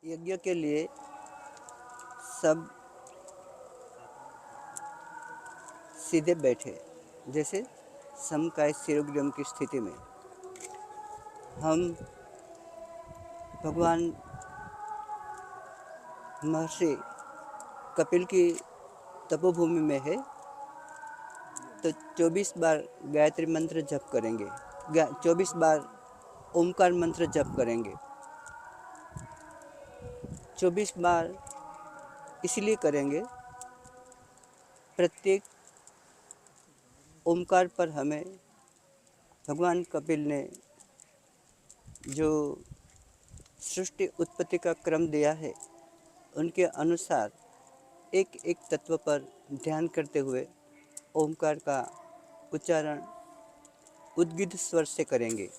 यज्ञ के लिए सब सीधे बैठे, जैसे समकाय शिरोग्रम की स्थिति में। हम भगवान महर्षि कपिल की तपोभूमि में है, तो 24 बार गायत्री मंत्र जप करेंगे, 24 बार ओमकार मंत्र जप करेंगे। 24 बार इसलिए करेंगे, प्रत्येक ओमकार पर हमें भगवान कपिल ने जो सृष्टि उत्पत्ति का क्रम दिया है, उनके अनुसार एक एक तत्व पर ध्यान करते हुए ओमकार का उच्चारण उद्गित स्वर से करेंगे,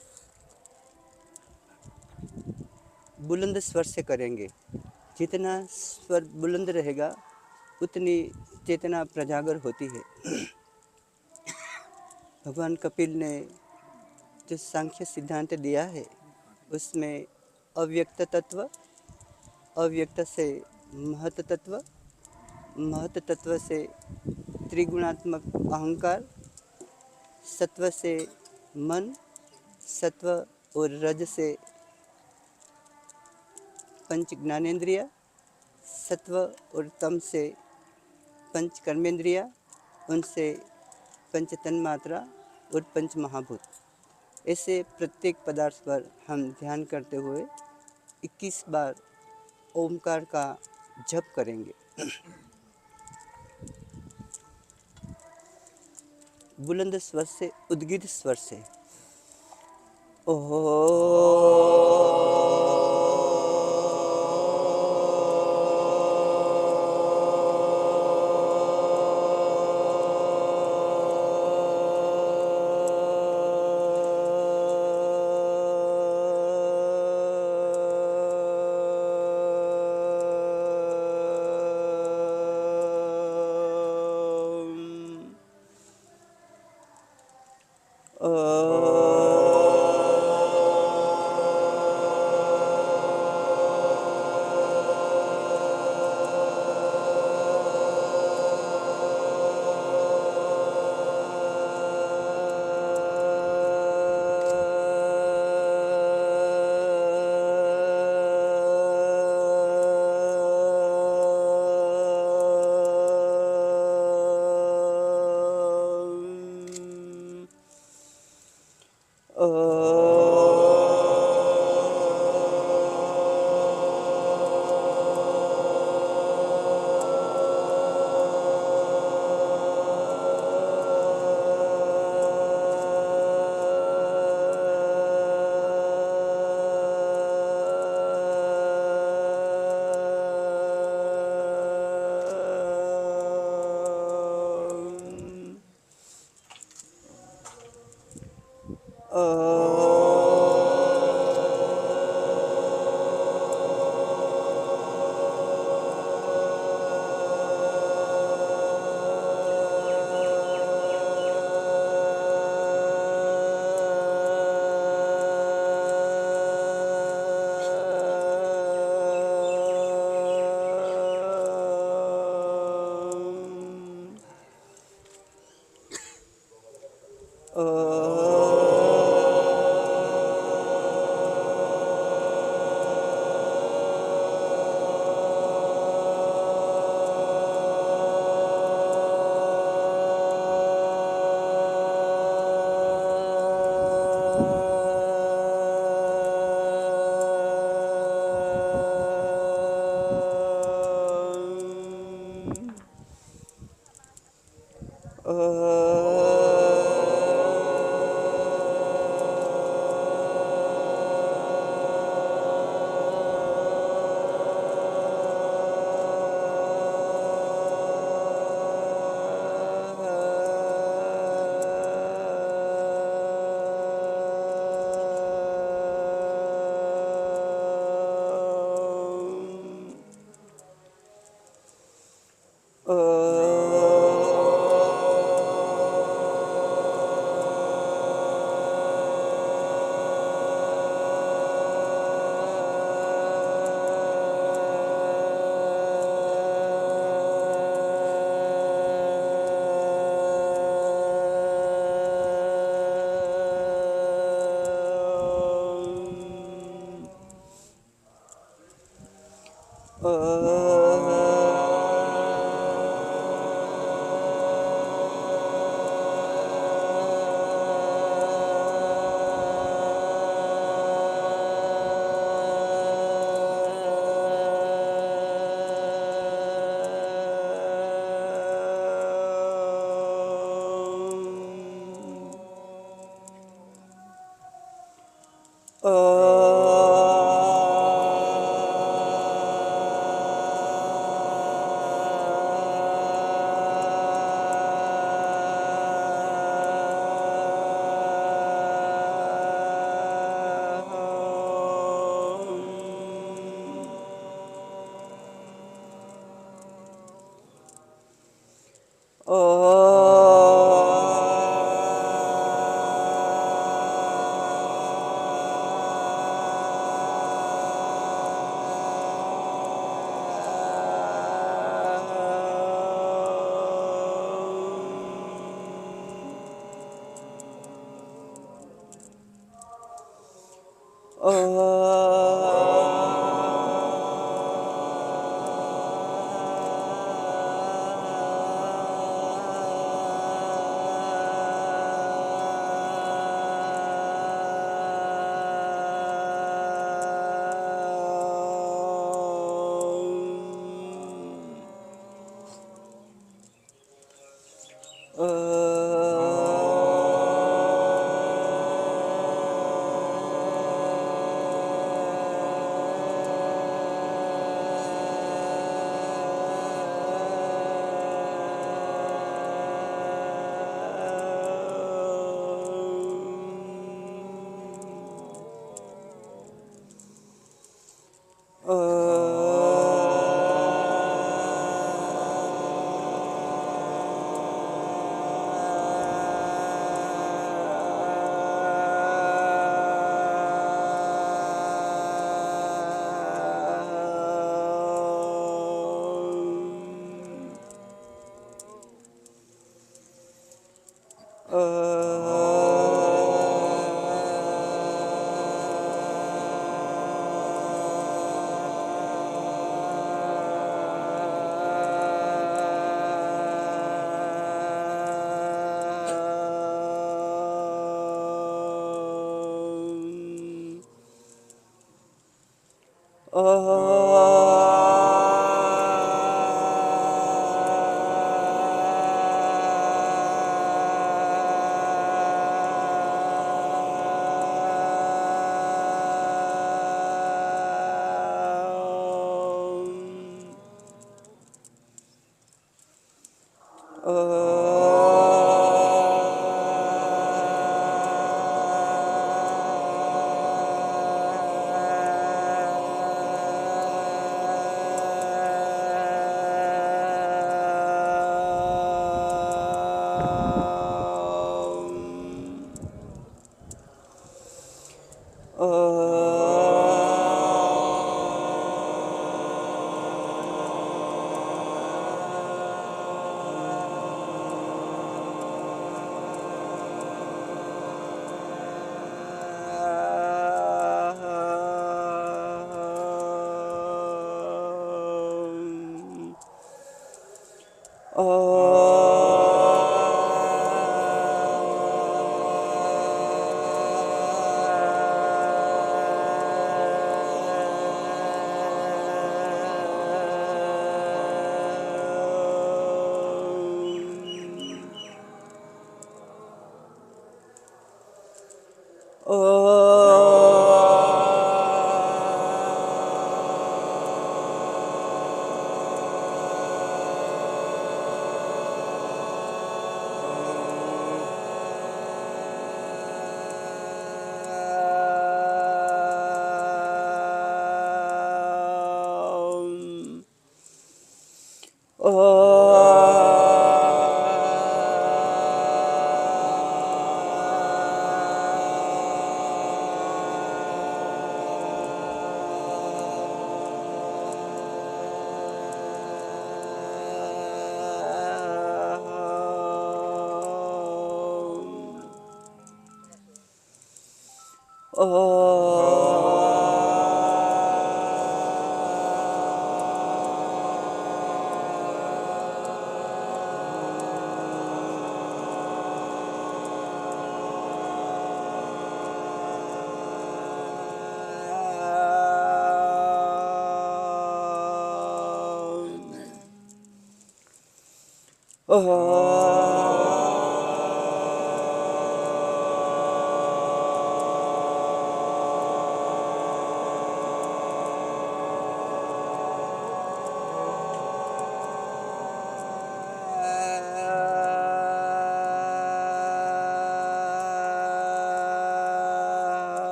बुलंद स्वर से करेंगे। जितना स्वर बुलंद रहेगा उतनी चेतना प्रजागर होती है। भगवान कपिल ने जो सांख्य सिद्धांत दिया है, उसमें अव्यक्त तत्व, अव्यक्त से महत तत्व, महत तत्व से त्रिगुणात्मक अहंकार, सत्व से मन, सत्व और रज से पंच ज्ञानेंद्रिय, सत्व और तम से पंच कर्मेंद्रिया, उनसे पंच तन्मात्रा और पंच महाभूत। ऐसे प्रत्येक पदार्थ पर हम ध्यान करते हुए 21 बार ओमकार का जप करेंगे। बुलंद स्वर से, उद्गित स्वर से।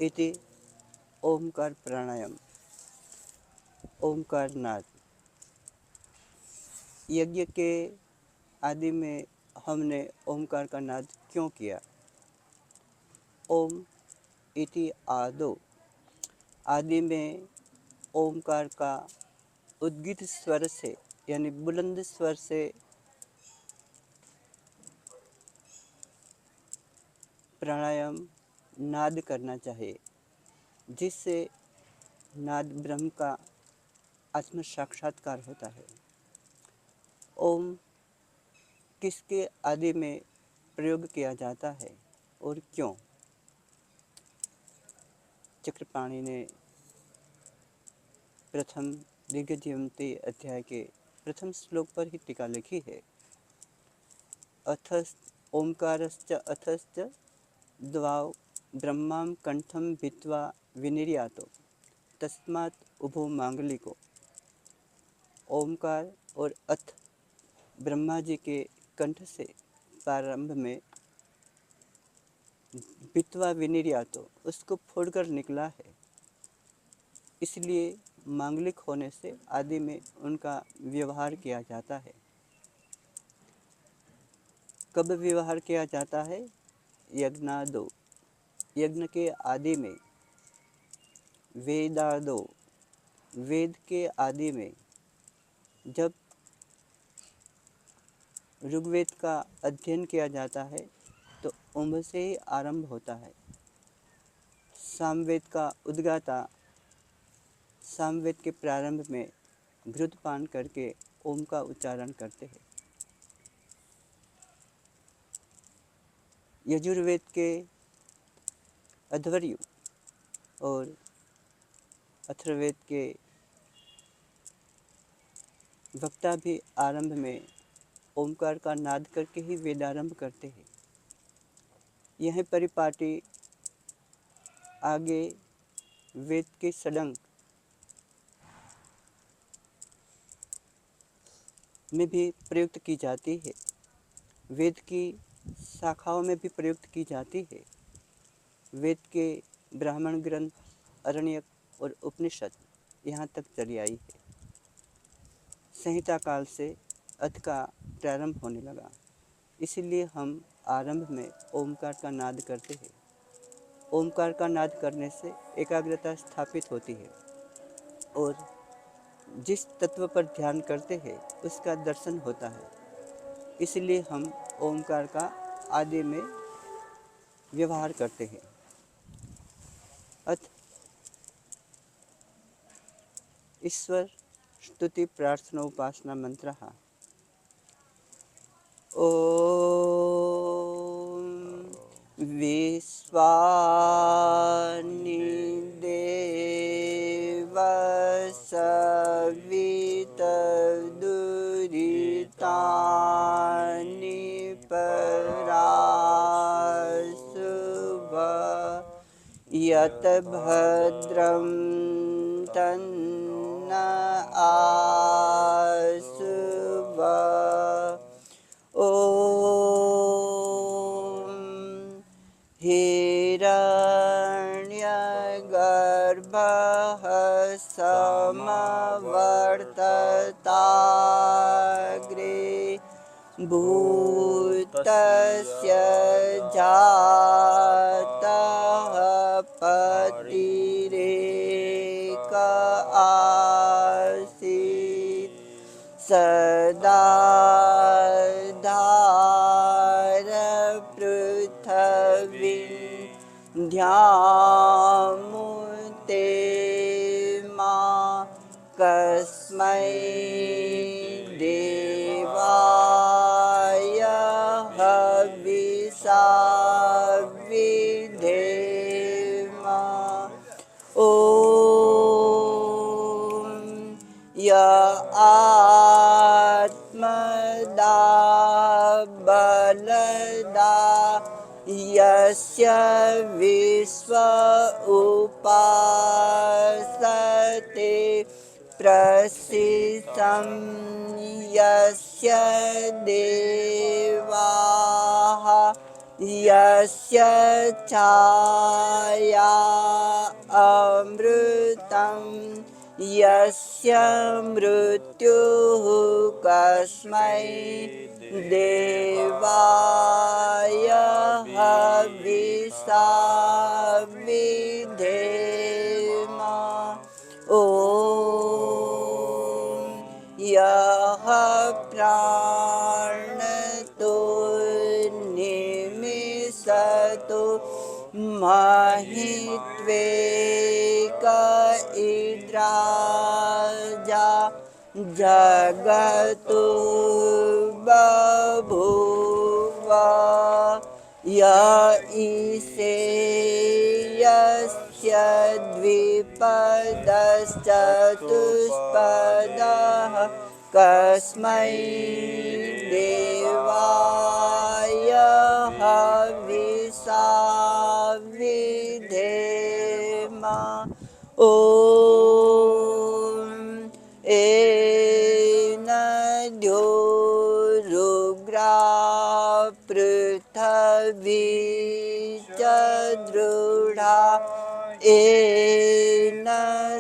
इति ओमकार प्राणायाम। ओमकार नाद। यज्ञ के आदि में हमने ओमकार का नाद क्यों किया? ओम इति आदो, आदि में ओमकार का उद्गित स्वर से यानी बुलंद स्वर से प्राणायाम नाद करना चाहिए, जिससे नाद ब्रह्म का आत्म साक्षात्कार होता है। ओम किसके आदि में प्रयोग किया जाता है और क्यों? चक्रपाणि ने प्रथम दिग्गजयंती अध्याय के प्रथम श्लोक पर ही टीका लिखी है। अथस् ओंकारश्च अथश्च द्वाव ब्रह्मां कंठम भित्वा विनिर्यातो तस्मात् उभो मांगलिको। ओमकार और अथ ब्रह्मा जी के कंठ से प्रारंभ में भित्वा विनिर्यातो उसको फोड़कर निकला है, इसलिए मांगलिक होने से आदि में उनका व्यवहार किया जाता है। कब व्यवहार किया जाता है? यज्ञादो, यज्ञ के आदि में। वेदादो, वेद के आदि में। जब ऋग्वेद का अध्ययन किया जाता है तो ओम से ही आरंभ होता है। सामवेद का उद्गाता सामवेद के प्रारंभ में घृतपान करके ओम का उच्चारण करते हैं। यजुर्वेद के अध्वर्यु और अथर्ववेद के वक्ता भी आरंभ में ओमकार का नाद करके ही वेदारंभ करते हैं। यह परिपाटी आगे वेद के षडंग में भी प्रयुक्त की जाती है, वेद की शाखाओं में भी प्रयुक्त की जाती है। वेद के ब्राह्मण ग्रंथ, अरण्यक और उपनिषद यहाँ तक चली आई है। संहिता काल से अथ का प्रारंभ होने लगा, इसीलिए हम आरंभ में ओमकार का नाद करते हैं। ओमकार का नाद करने से एकाग्रता स्थापित होती है और जिस तत्व पर ध्यान करते हैं उसका दर्शन होता है, इसलिए हम ओमकार का आदि में व्यवहार करते हैं। अथ ईश्वर स्तुति प्रार्थना उपासना मंत्र। ओम विश्वानि देव सवितर्दुरितानि पराशुभ यत भद्रं तन्न आशुभ। ओम हिरण्यगर्भः समवर्तताग्रे भूतस्य जातः पतिरेक आसीत् सदा धार पृथ्वीं ध्यामुते मा कस्मै देवाय हविषा विधेम ॐ य आत्मदा बलदा यस्य विश्व उपासते प्रसिद्धं यस्य देवाः यस्य छाया अमृतं यस्य मृत्युः कस्मै देवाय हविषा विधेम ॐ यः प्राणतो निमिषतो महित्वेक इद्राजा जगतो बभूव य ईशे यस्य द्विपदश्चतुष्पदः कस्मै देवाय हविषा विधेम ॐ एन द्योरुग्रा पृथ्वी च दृढा येन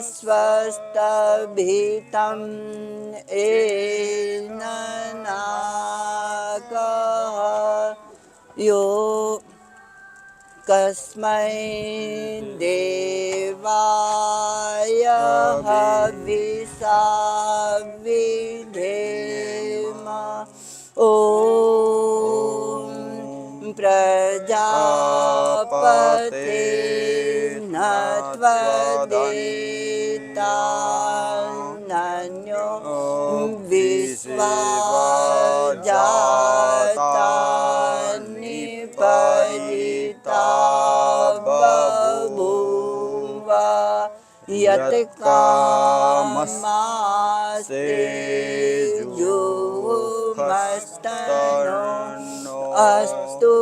स्वस्तभितं येन नाकः यो कस्मै देवाय हविषा विधेम ॐ प्रजापते न त्वदेता नन्यो विश्वा जातानि परिता बभूव यत् कामस्ते जुहुमस्तनो अस्तु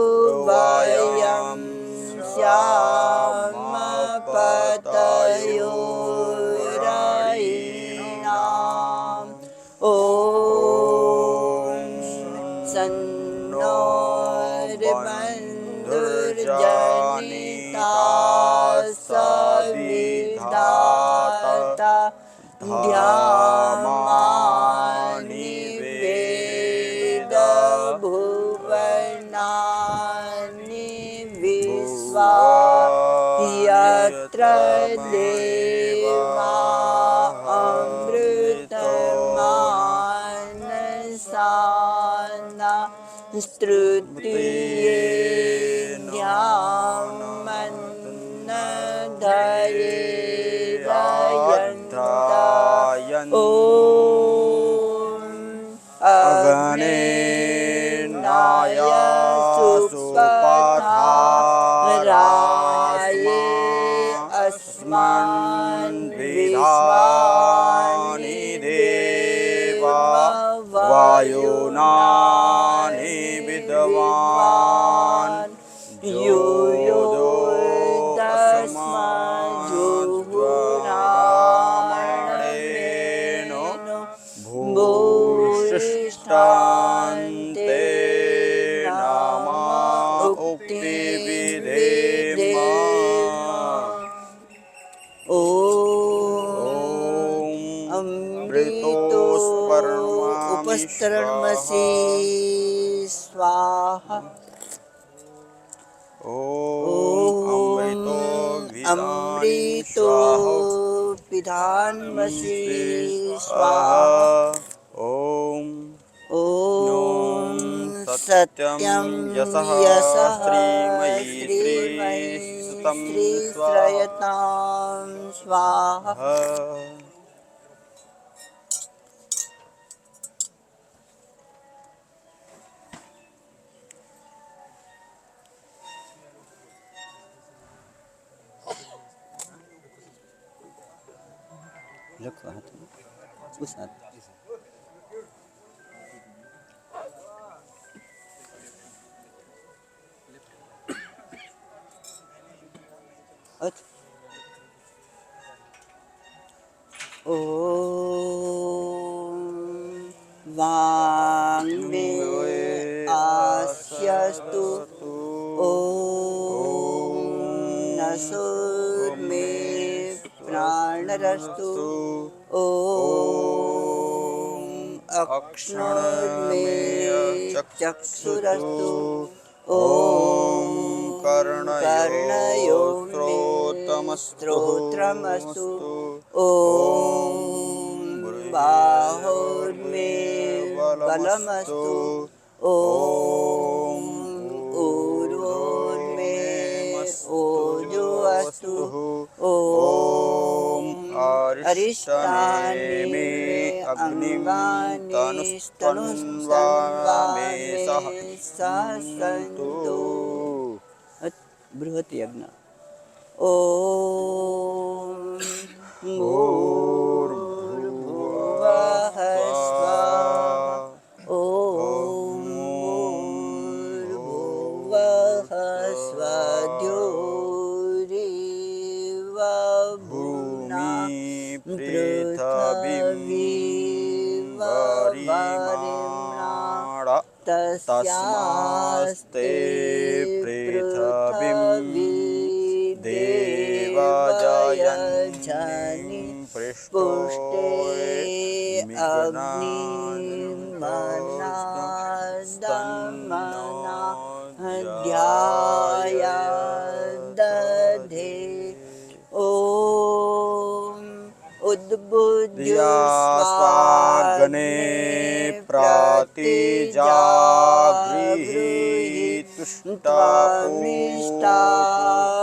वयं श्यामपतयोरयिणाम् ॐ सन्नोर्बन्धुर्जनिता सविधाता ध्यामानि वेद भुवनानि विश्वा यत्र देवा अमृतमानसाना स्तुतिये ध्यामन्नधये ॐ अग्नेनाय सुपथाराये अस्मान् विश्वानि देवा वायुनानि विद्वान् यूयो तस्माजुहुरामणेनो भूयिष्ठान्ते नामा उक्तिविधेम ॐ उपस्तरणमसि स्वाहा अमृतो पिधानमसि स्वाहा ॐ सत्यं यशः श्रीमयी श्रीश्रयतां स्वाहा। रखो हाथ में उस हाथ ओम वांग्मे आस्यस्तु ओम नसुर्मे प्राणरस्तु ओम अक्ष्णोर्मे चक्षुरस्तु ओम कर्णयो श्रोत्रमस्तु ओम बाहुर्मे बलमस्तु ओम ऊर्ध्वोर्मे ओजोऽस्तु ओम अरिष्टानि मे अंगानि स्तनुष्वामे सन्तु। बृहत् यज्ञ ओम भूर्भुवः स्वः ओम भूर्भुवः स्वः भूमि पृथिवी वरिम्णा तस्मास्ते पृथिवी देवजयजनि पुष्टे अग्निर्मनादमना ध्यायादधे ॐ उद्बुद्ध्यास्वाग्ने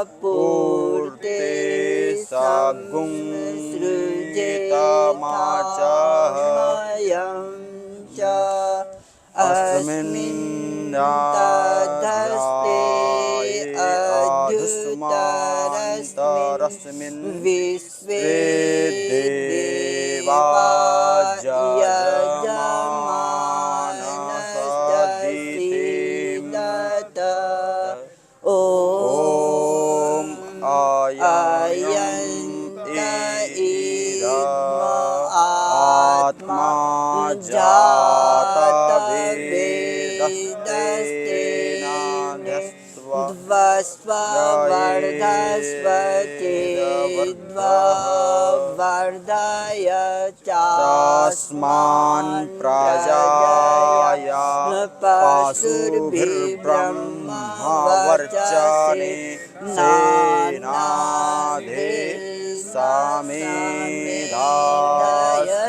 तुष्टापूर्ते सागुं सृजेतामाचमयं च अस्मिन्नाधस्ते अद्युतरस्मिन् विश्वे देवा यजमानस्तसीदत ॐ आयन्त आत्मा वर्धय चास्मान् प्रजाया पशुभिर्ब्रह्मवर्चने नानाधे सामेधाय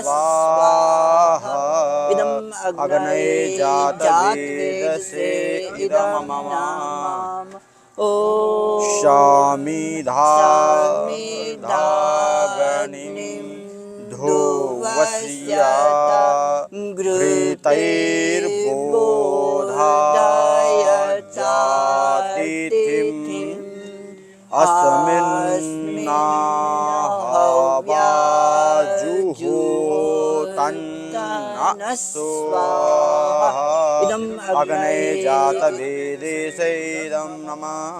स्वाहा। इदम् अग्नये जातवेदसे इदममाम शामिधागनिं धुवस्या घृतैर्बोधाय चातिथिम् अस्मिन्नाहवाजुहोतन्न स्वाहा। इदम् अग्नये जातवेदसेदं नमः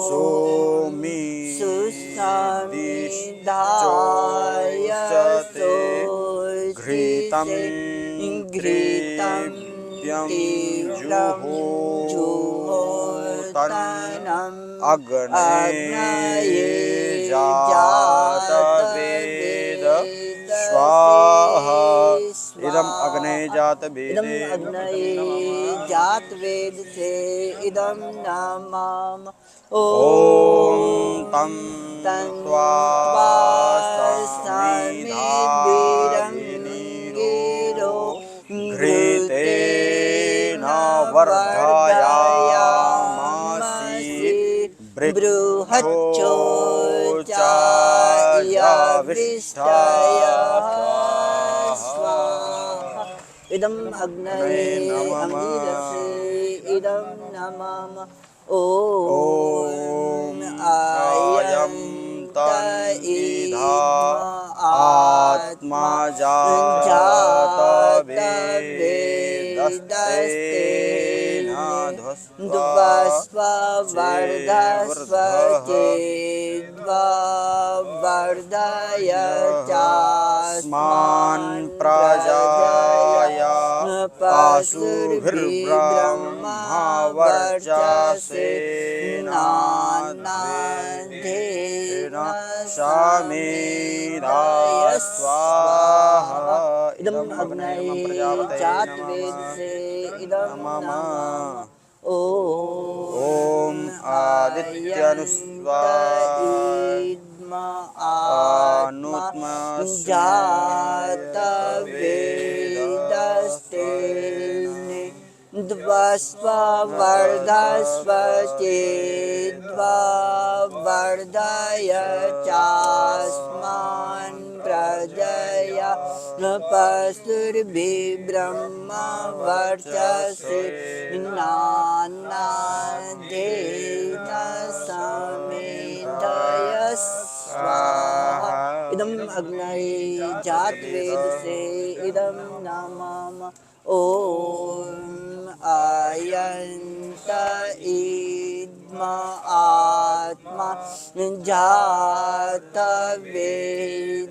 सोमि सुसमिधायते घृतं जुहोतन्नम् अग्नये जातवेद स्वाहा। इदम् अग्नये जातवेदसे इदं नमाम ॐ तं त्वा समिद्भिरङ्गिरो घृतेन वर्धयामासि बृहच्छोचाय विष्टय स्वाहा इदम अग्नये अमीरसे इदम नमः ओम आयं तइद्म आत्मा जात वेदस्तेन ध्वस्व वर्धस्व चेद्वा वर्धय चास्मान् प्रजाया पशुभिर्ब्रह्मा वर्चसेना नान्येन समेधाय स्वाहा इदं अग्नये जातवेदसे इदं नमः ओम आदित्यनुस्वा आनुत्मा जात वेदस्तेने ध्वस्व वर्धस्व चेद्वा वर्धय चास्मान् प्रजया पशुर्भिर्ब्रह्मा वर्चसे नान्येन समेधय स्वाहा इदं अग्नये जातवेदसे इदं नमः ओम आयन्त इद्म आत्मा जात वेदस्तेने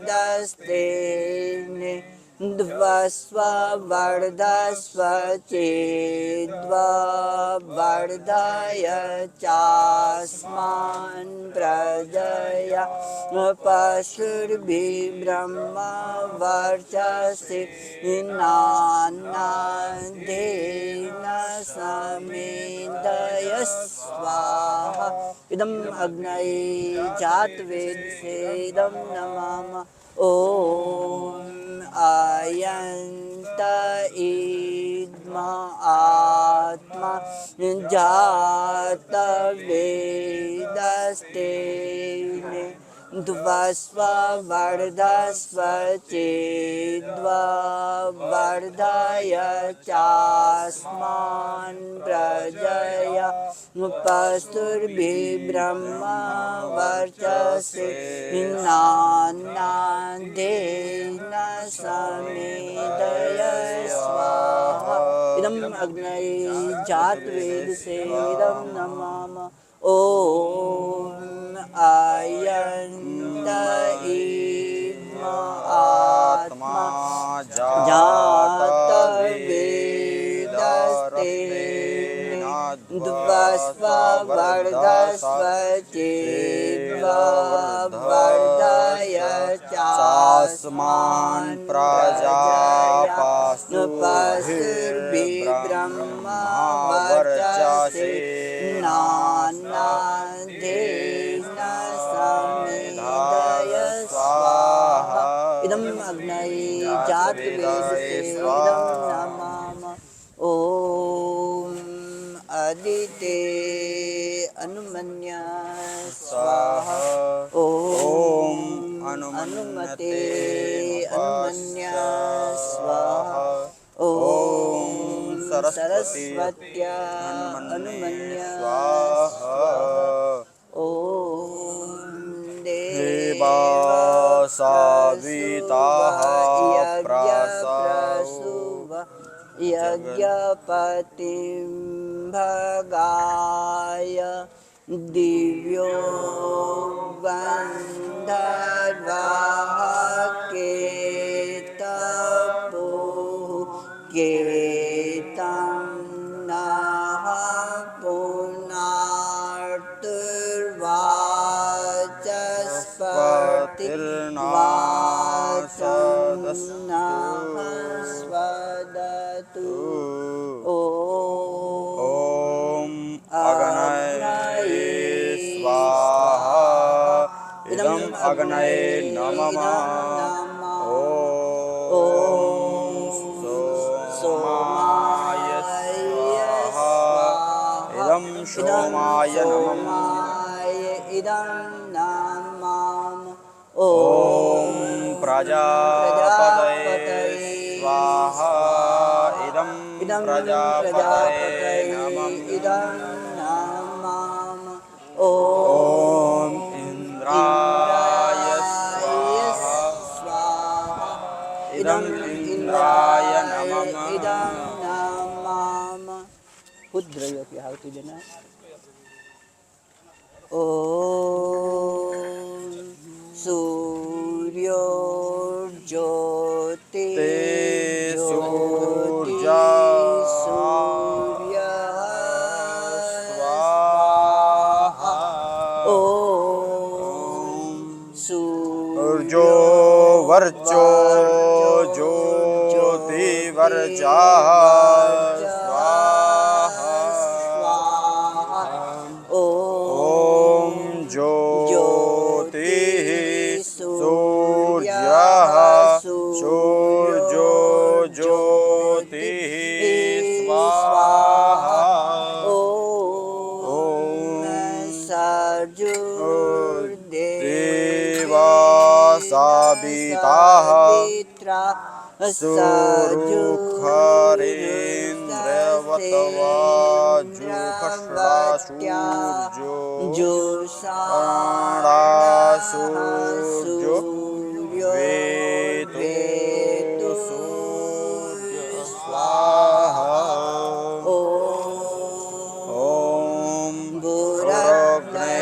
ध्वस्व वर्धस्व चेद्वा वर्धय चास्मान् प्रजया पशुर्भिर्ब्रह्मा वर्चसे नान्येन समेधय स्वाहा इदं अग्नये जातवेदसे इदं नमः ओम आयन्त इद्म आत्मा जात वेदस्तेने ध्वस्व वर्धस्व चेद्वा वर्धय चास्मान् प्रजया पशुर्भिर्ब्रह्मा वर्चसे नान्येन समेधय स्वाहा इदं अग्नये जातवेदसे इदं नमः ओम आयन्त इद्म आत्मा जात वेदस्तेन ध्वस्व वर्धस्व चेद्वा वर्धय चास्मान् प्रजाया पशुर्भिर्ब्रह्मा वर्चसे नान्येन समेधय स्वाहा इदं अग्नये जातवेदसे इदं नमः ओम अदिते अनुमन्य स्वाहा ओम अनुमते अनुमन्य स्वाहा ओम सरस्वत्या अनुमन्य स्वाहा ओम देवा सविताः प्रसूव यज्ञपतिं भगाय दिव्यो गन्धर्वाः केतपुः केतं नः पुनर्तुर्वाचस्पतिर्वाचनः स्वदतु ओम अग्नये स्वाहा इदं अग्नये नमः ओम सोमाय स्वाहा इदं सोमाय नमः इदं नामाम ॐ ॐ प्रजापतये स्वाहा इदं इदं प्रजापतये नमः इदं नामाम ॐ ॐ इन्द्राय स्वाहा स्वाहा इदं इन्द्राय नमः इदं नामाम पुत्रयोपि आहुति देना ॐ सूर्योर्ज्योति ते सूर्या स्वाहा ॐ ऊर्जो वर्चो ज्योतिवर्चः स्वाहा ॐ ज्योतिः सूर्यः सूर्यो ज्योतिः स्वाहा देवा साविताः सुरुखरेन्द्रवतवा जुषडासूर्यो सूर्यो वेतो सूर्य स्वाहा ॐ गुरग्ने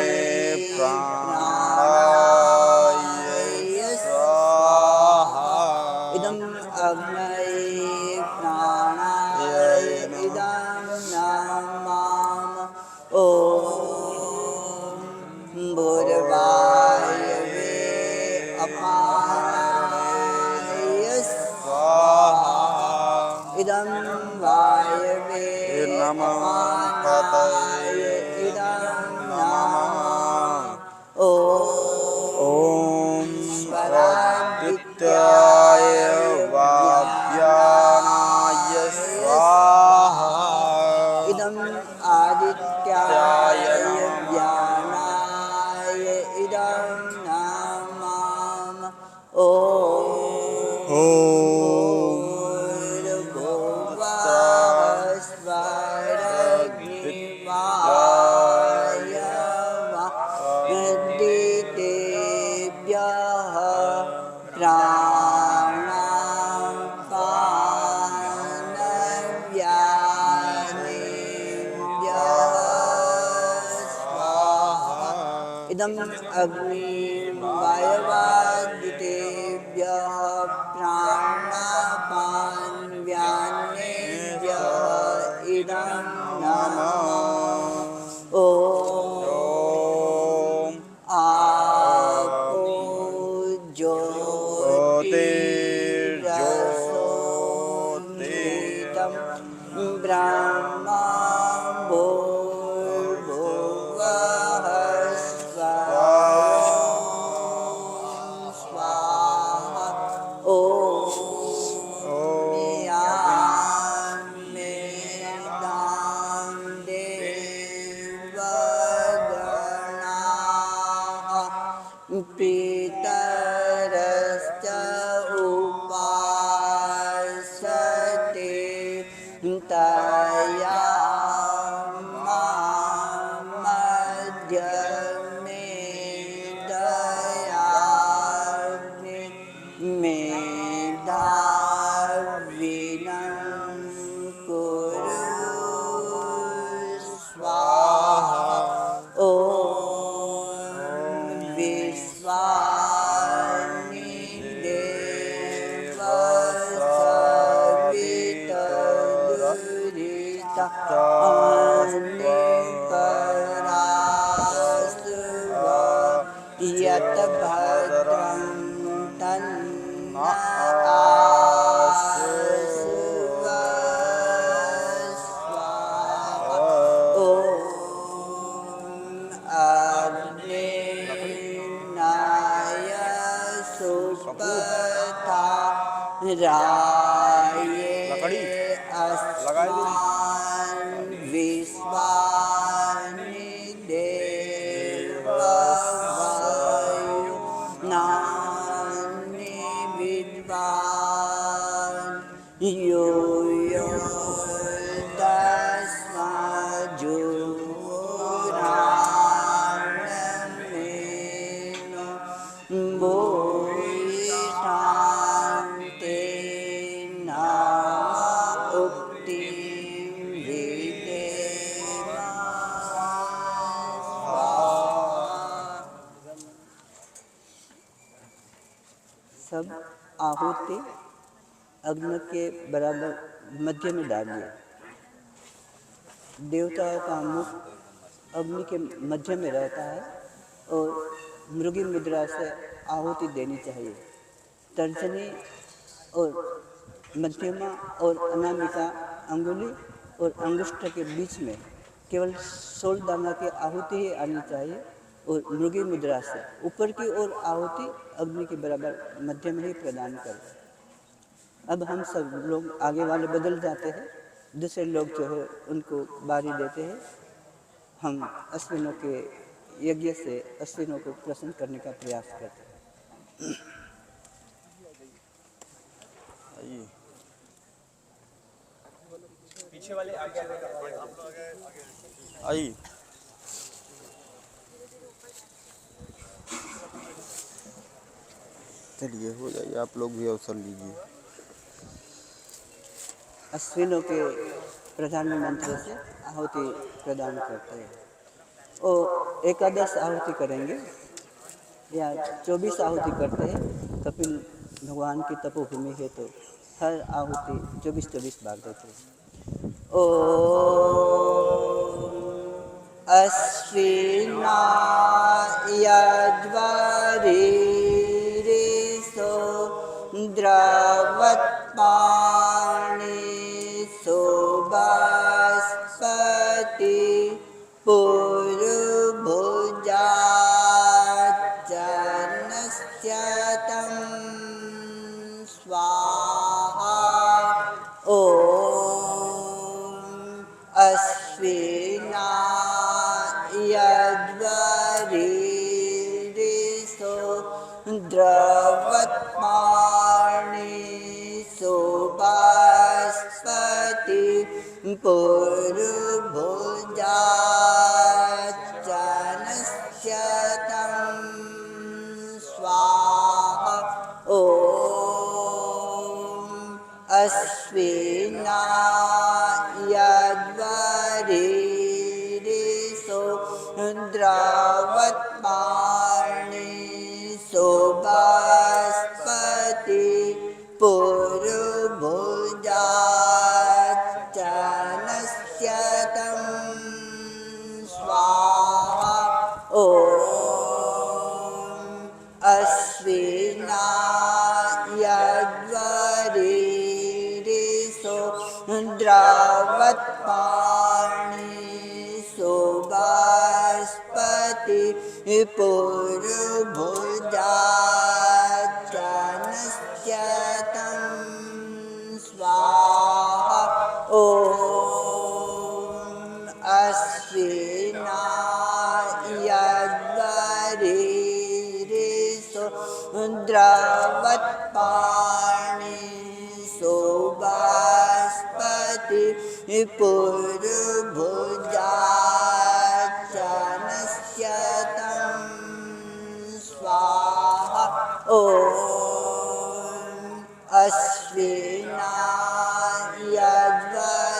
प्राणाय स्वाहा इदं अग्नये प्राणाय इदं नामाम ॐ भूर्वायवे अपानाय स्वाहा इदं वायवे नमः अपानाय इदं नामाम ॐ ॐ स्वादित्याय वाव्यानाय स्वाहा इदं आदित्याय व्यानाय इदं नामाम ॐ इदं अग्नि वायवादितेभ्यः प्राणापान व्यानेभ्यः इदं नमः ॐ आपो ज्योतिर्ज्योतिरसोऽमृतं ब्रह्मा भूर्भुवः स्वाहा ॐ पीतरश्च उपासते तया मध्यमे दयाग्नि मेधाविनं कुरु स्वाहा ॐ विश्वानि देवसवितदुरिता यत भद्रं अग्निनाय सुष्पथा राये अस्मान् विश्वानि देव सब आहुति अग्नि के बराबर मध्य में डालिए। देवताओं का मुख अग्नि के मध्य में रहता है और मृगी मुद्रा से आहुति देनी चाहिए। तर्जनी और मध्यमा और अनामिका अंगुली और अंगुष्ठ के बीच में केवल 16 दाना की आहुति ही आनी चाहिए और मृगी मुद्रा से ऊपर की ओर आहुति अग्नि के बराबर मध्य में ही प्रदान करें। अब हम सब लोग आगे वाले बदल जाते हैं, दूसरे लोग जो है उनको बारी देते हैं। हम अश्विनों के यज्ञ से अश्विनों को प्रसन्न करने का प्रयास करते हैं। पीछे वाले आगे आइए। चलिए हो जाइए, आप लोग भी अवसर लीजिए। अश्विनों के प्रधान मंत्र से आहुति प्रदान करते हैं और एकादश आहुति करेंगे या 24 आहुति करते हैं। कपिल भगवान की तपोभूमि है तो हर आहुति 24-24 बार देते हैं। अश्विना यज्वारिसो द्रवत्पाणि सुबस्पति पूर्वभुजाच्चनस्य तं स्वाहा। अश्विना यज्वारिसो द्रवत्पाणि सुबस्पति पूर्वभुजाच्चनस्य तं स्वाहा। अश्विना यज्वारिसो द्रवत्पाणि सुबस्पति पूर्वभुजाच्चनस्य तं स्वाहा। अश्विना यज्वारिसो द्रवत्पाणि सुबस्पति पूर्वभुजाच्चनस्य तं स्वाहा। अश्विना यज्वारिसो द्रवत्पाणि सुबस्पति पूर्वभुजाच्चनस्य तं स्वाहा। अश्विना यज्वारिसो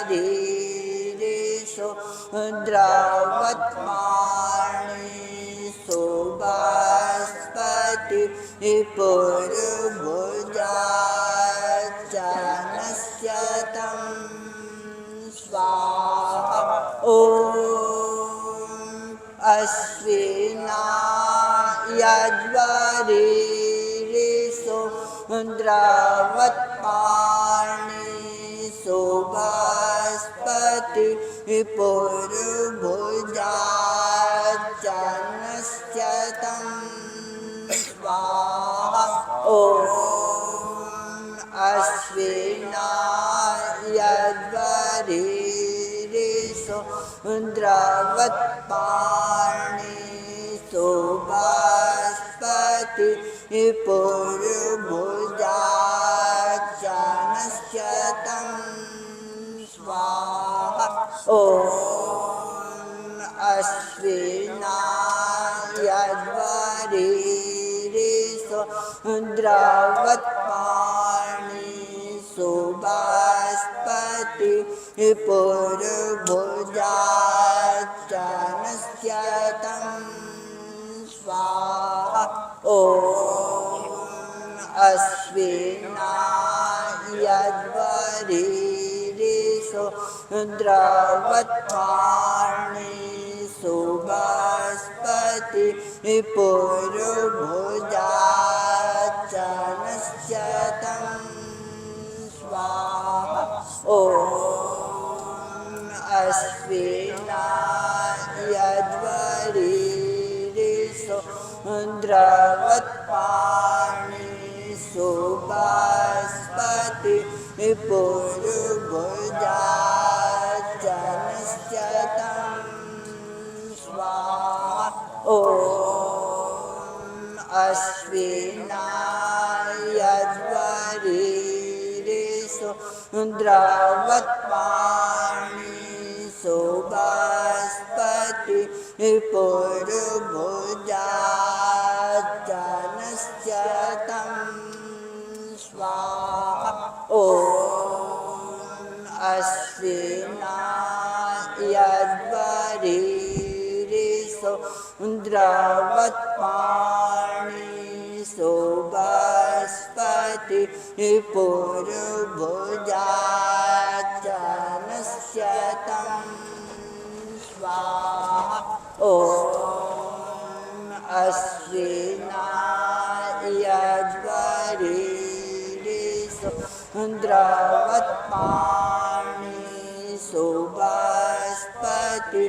द्रवत्पाणि सुबस्पति पूर्वभुजाच्चनस्य तं स्वाहा। अश्विना यज्वारिसो द्रवत्पाणि सुबस्पति पूर्वभुजाच्चनस्य तं स्वाहा। अश्विना यज्वारिसो द्रवत्पाणि सुबस्पति पूर्वभुजाच्चनस्य तं स्वाहा। अश्विना यज्वारिसो द्रवत्पाणि सुबस्पति पूर्वभुजाच्चनस्य तं स्वाहा। अश्विनायद्वरीरिषु द्रवत्पाणि सुबस्पति पुरुभुजाचनस्य तं स्वाहा अश्विनायद्वरीरिषु द्रवत्पाणि सुबस्पति पुरुभुजाचनस्य तं स्वाहा अश्विनायद्वरीरिषु द्रवत्पाणि सुबस्पति पुरुभुजाचनस्य तं स्वाहा अश्विनायद्वरीरिषु द्रवत्पाणि सुबस्पति पुरुभुजाचनस्य तं स्वाहा अश्विनायद्वरीरिषु द्रवत्पाणि सुबस्पति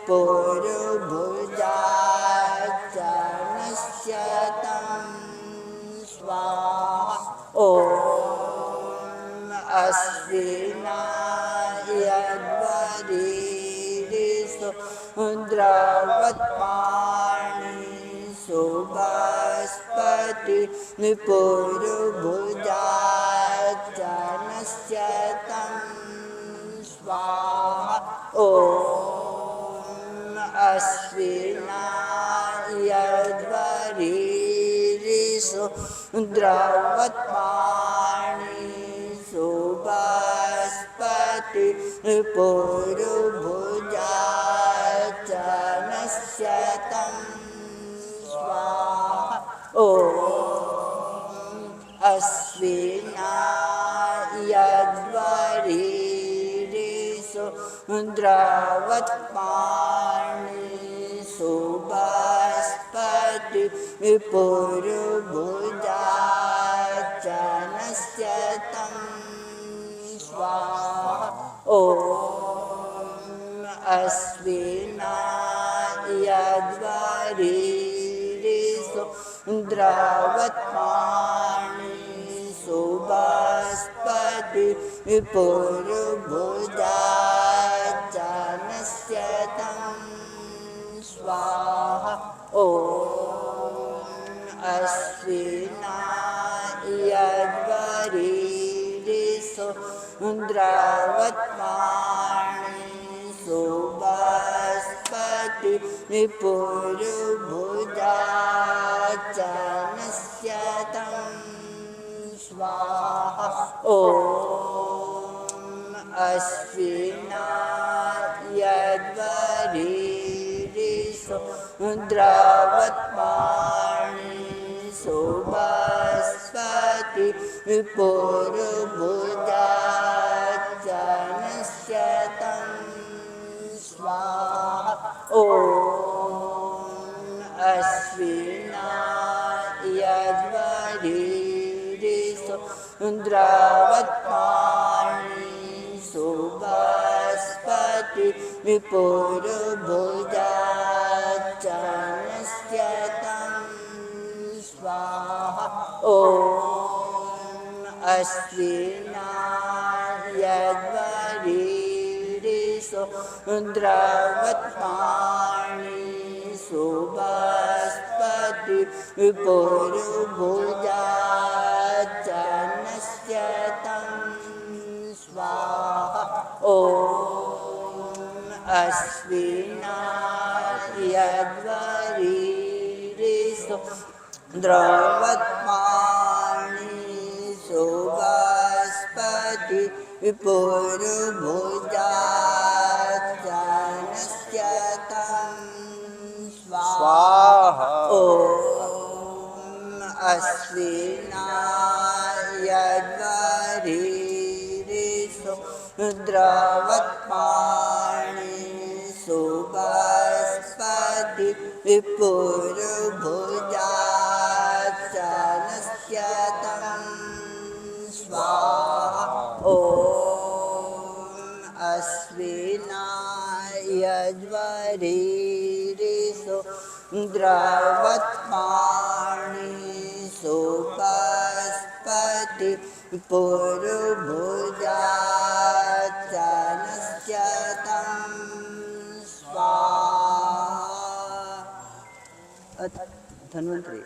पुरुभुजाचनस्य तं स्वाहा अश्विनायद्वरीरिषु द्रवत्पाणि सुबस्पति पुरुभुजाचनस्य तं स्वाहा अश्विनायद्वरीरिषु द्रवत्पाणि सुबस्पति पुरुभुजाचनस्य तं स्वाहा अश्विनायद्वरीरिषु द्रवत्पाणि सुबस्पति पुरुभुजाचनस्य तं स्वाहा अश्विनायद्वरीरिषु द्रवत्पाणि सुबस्पति पुरुभुजाचनस्य तं स्वाहा अश्विनायद्वरीरिषु द्रवत्पाणि सुबस्पति पुरुभुजाचनस्य तं स्वाहा अश्विनायद्वरीरिषु द्रवत्पाणि सुबस्पति पुरुभुजाचनस्य तं स्वाहा अश्विनायद्वरीरिषु द्रवत्पाणि सुबस्पति पुरुभुजाचनस्य तं स्वाहा अश्विनायद्वरीरिषु द्रवत्पाणि सुबस्पति पुरुभुजाचनस्य तं स्वाहा अश्विनायद्वरीरिषु द्रवत्पाणि सुबस्पति पुरुभुजाचनस्य तं स्वाहा अश्विना द्रवत्पाणि सुबस्पति विपुर्भुजाचनस्य तं स्वाहा ॐ अश्विनायज्वरीरिसो द्रवत्पाणि सुबस्पति पुरुभुजाचनस्य तं स्वाहा। धन्वंतरि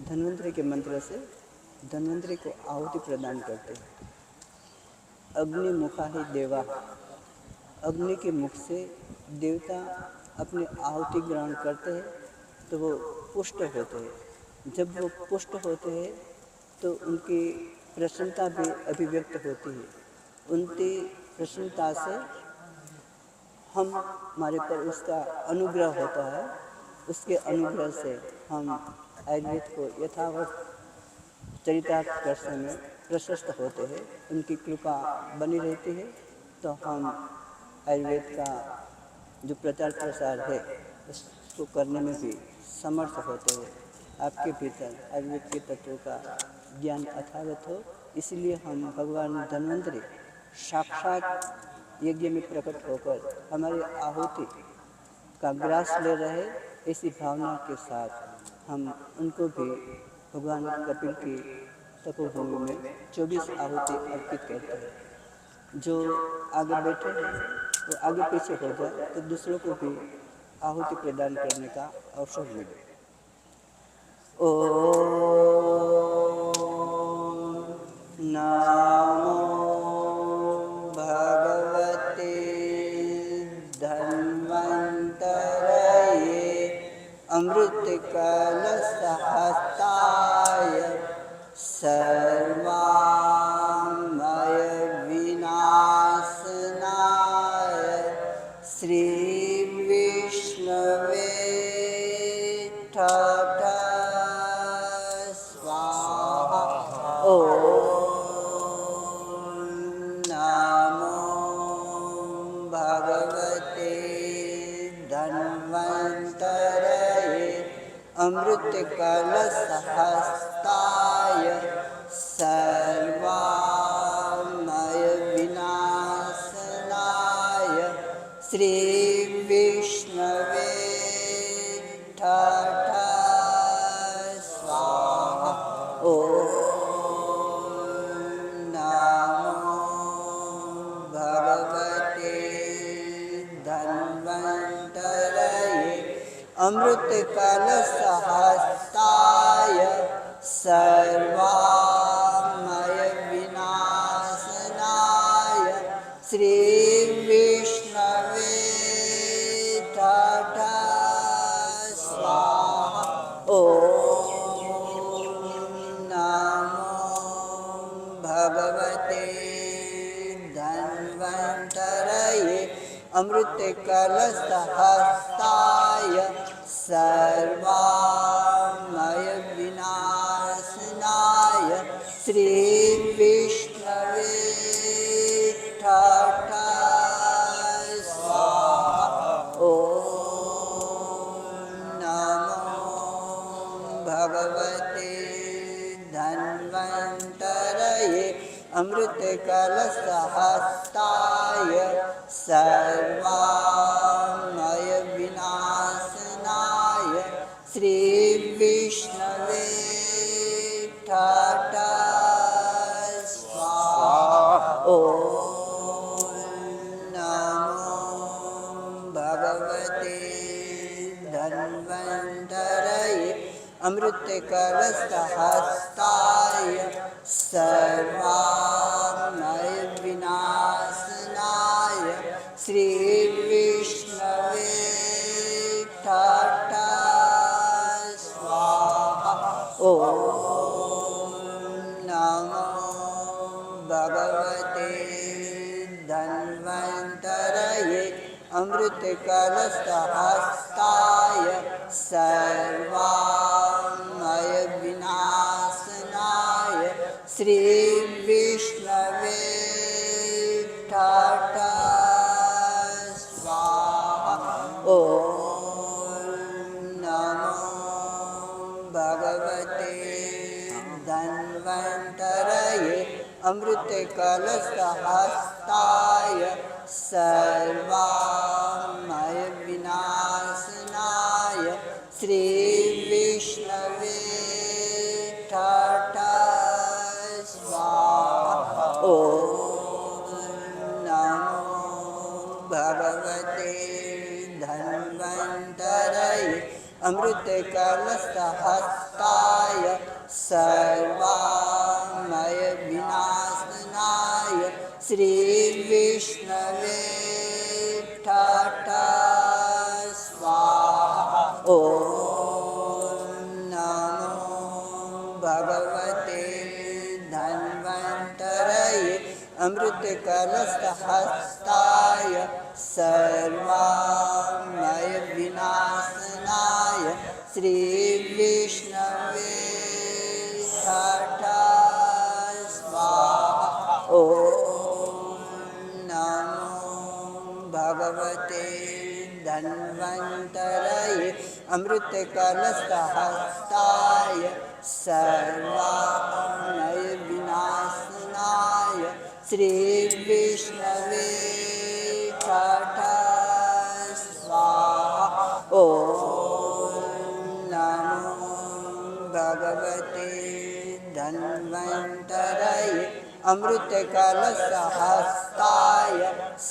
धन्वंतरि के मंत्र से धन्वंतरि को आहुति प्रदान करते हैं। अग्नि मुखा ही देवा, अग्नि के मुख से देवता अपने आहुति ग्रहण करते हैं तो वो पुष्ट होते हैं। जब वो पुष्ट होते हैं तो उनकी प्रसन्नता भी अभिव्यक्त होती है। उनकी प्रसन्नता से हमारे पर उसका अनुग्रह होता है। उसके अनुग्रह से हम आयुर्वेद को यथावत चरितार्थ करने में प्रशस्त होते हैं। उनकी कृपा बनी रहती है तो हम आयुर्वेद का जो प्रचार प्रसार है उसको करने में भी समर्थ होते हैं। आपके भीतर आयुर्वेद के तत्वों का ज्ञान अथावत हो, इसलिए हम भगवान धन्वंतरि साक्षात यज्ञ में प्रकट होकर हमारी आहुति का ग्रास ले रहे, ऐसी भावना के साथ हम उनको भी भगवान कपिल की तपोभूमि में 24 आहुति अर्पित करते हैं। जो आगे बैठे हैं वो आगे पीछे हो जाए तो दूसरों को भी आहुति प्रदान करने का अवसर मिले। ओम नमो भगवते धन्वन्तरये अमृतकलशहस्ताय सर्वामय विनाशनाय श्री विष्णवे ठठ स्वाहा। ओम नमो भगवते धन्वन्तरये अमृतकलशहस्ताय सर्वामय विनाशनाय श्री विष्णवे ठठ स्वाहा। ओम नमो भगवते धन्वन्तरये अमृतकलशहस्ताय सर्वामय विनाशनाय श्री विष्णवे ठठ स्वाहा। ओम नमो भगवते धन्वन्तरये अमृतकलशहस्ताय सर्वामय विनाशनाय श्री विष्णवे ठठ स्वाहा। ओम नमो भगवते धन्वन्तरये अमृतकलशहस्ताय सर्वामय विनाशनाय श्री विष्णवे ठठ स्वाहा। ओम नमो भगवते धन्वन्तरये अमृतकलशहस्ताय सर्वामय विनाशनाय श्री विष्णवे ठठ स्वाहा। ओम नमो भगवते धन्वन्तरये अमृतकलशहस्ताय सर्वामय विनाशनाय श्री विष्णवे नमो भगवते धन्वन्तरये अमृतकलशहस्ताय सर्वामय विनाशनाय श्रीविष्णवे ठाठा स्वाहा। ॐ नमो भगवते धन्वन्तरये अमृतकलशहस्ताय सर्वामय विनाशनाय श्रीविष्णवे ठाठा स्वाहा। ॐ नमो भगवते धन्वन्तरये अमृतकलशहस्ताय सर्वामय विनाशनाय श्रीविष्णवे ठाठा स्वाहा। ॐ नमो भगवते धन्वन्तरये अमृतकलशहस्ताय सर्वामय विनाशनाय श्रीविष्णवे ठाठा स्वाहा। ॐ नमो भगवते धन्वन्तरये अमृतकलशहस्ताय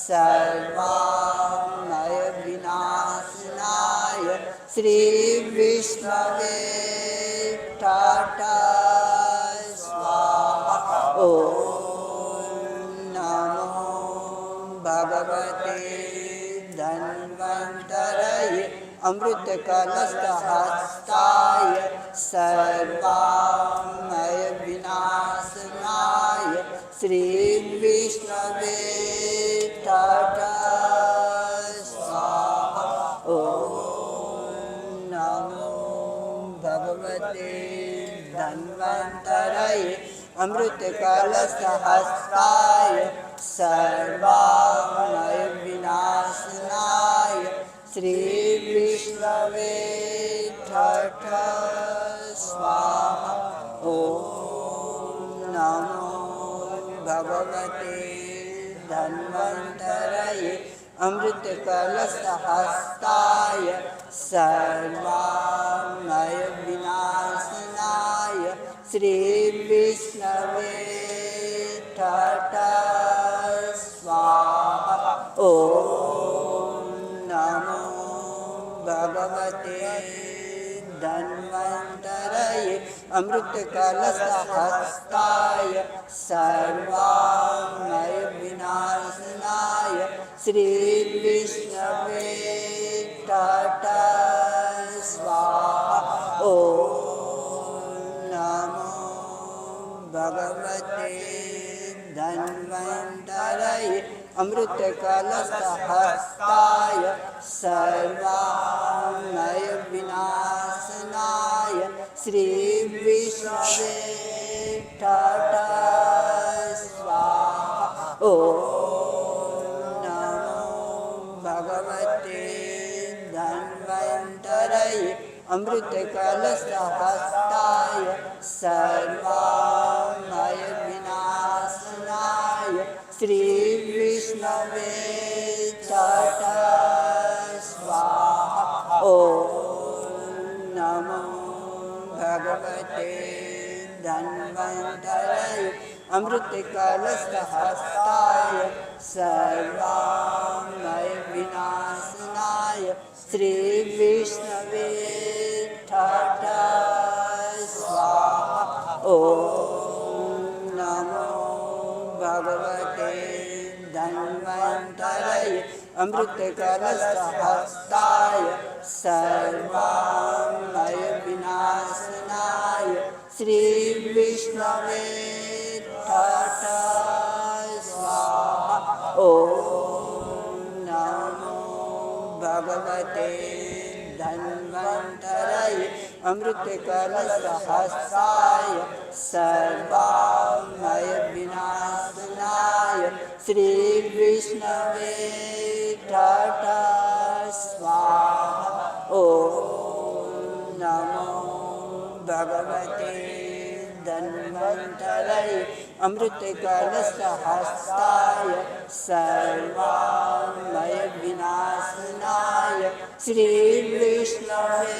सर्वामय विनाशनाय श्रीविष्णवे ठाठा स्वाहा। ॐ नमो भगवते धन्वन्तरये अमृतकलशहस्ताय सर्वामय विनाशनाय श्रीविष्णवे ठाठा स्वाहा। ॐ नमो भगवते धन्वन्तरये अमृतकलशहस्ताय सर्वामय विनाशनाय श्रीविष्णवे ठाठा स्वाहा। ॐ नमो भगवते धन्वन्तरये अमृतकलशहस्ताय सर्वामय विनाशनाय श्रीविष्णवे ठाठा स्वाहा। ॐ नमो भगवते धन्वन्तरये अमृतकलशहस्ताय सर्वामय विनाशनाय श्रीविष्णवे ठाठा स्वाहा। ॐ नमो भगवते धन्वन्तरये अमृतकलशहस्ताय सर्वामय विनाशनाय श्रीविष्णवे ठाठा स्वाहा। ॐ नमो भगवते धन्वन्तरये अमृतकलशहस्ताय सर्वामय विनाशनाय श्रीविष्णवे ठाठा स्वाहा। ॐ नमो भगवते धन्वन्तरये अमृतकलशहस्ताय सर्वामय विनाशनाय श्रीविष्णवे ठाठा स्वाहा। ॐ नमो भगवते धन्वन्तरये अमृतकलशहस्ताय सर्वामय विनाशनाय श्रीविष्णवे ठाठा स्वाहा। ॐ नमो भगवते धन्वन्तरये अमृतकलशहस्ताय सर्वामय विनाशनाय श्रीविष्णवे ठाठा स्वाहा। भगवते धन्वन्तरये अमृतकलशहस्ताय सर्वमयविनाशनाय श्रीविष्णवे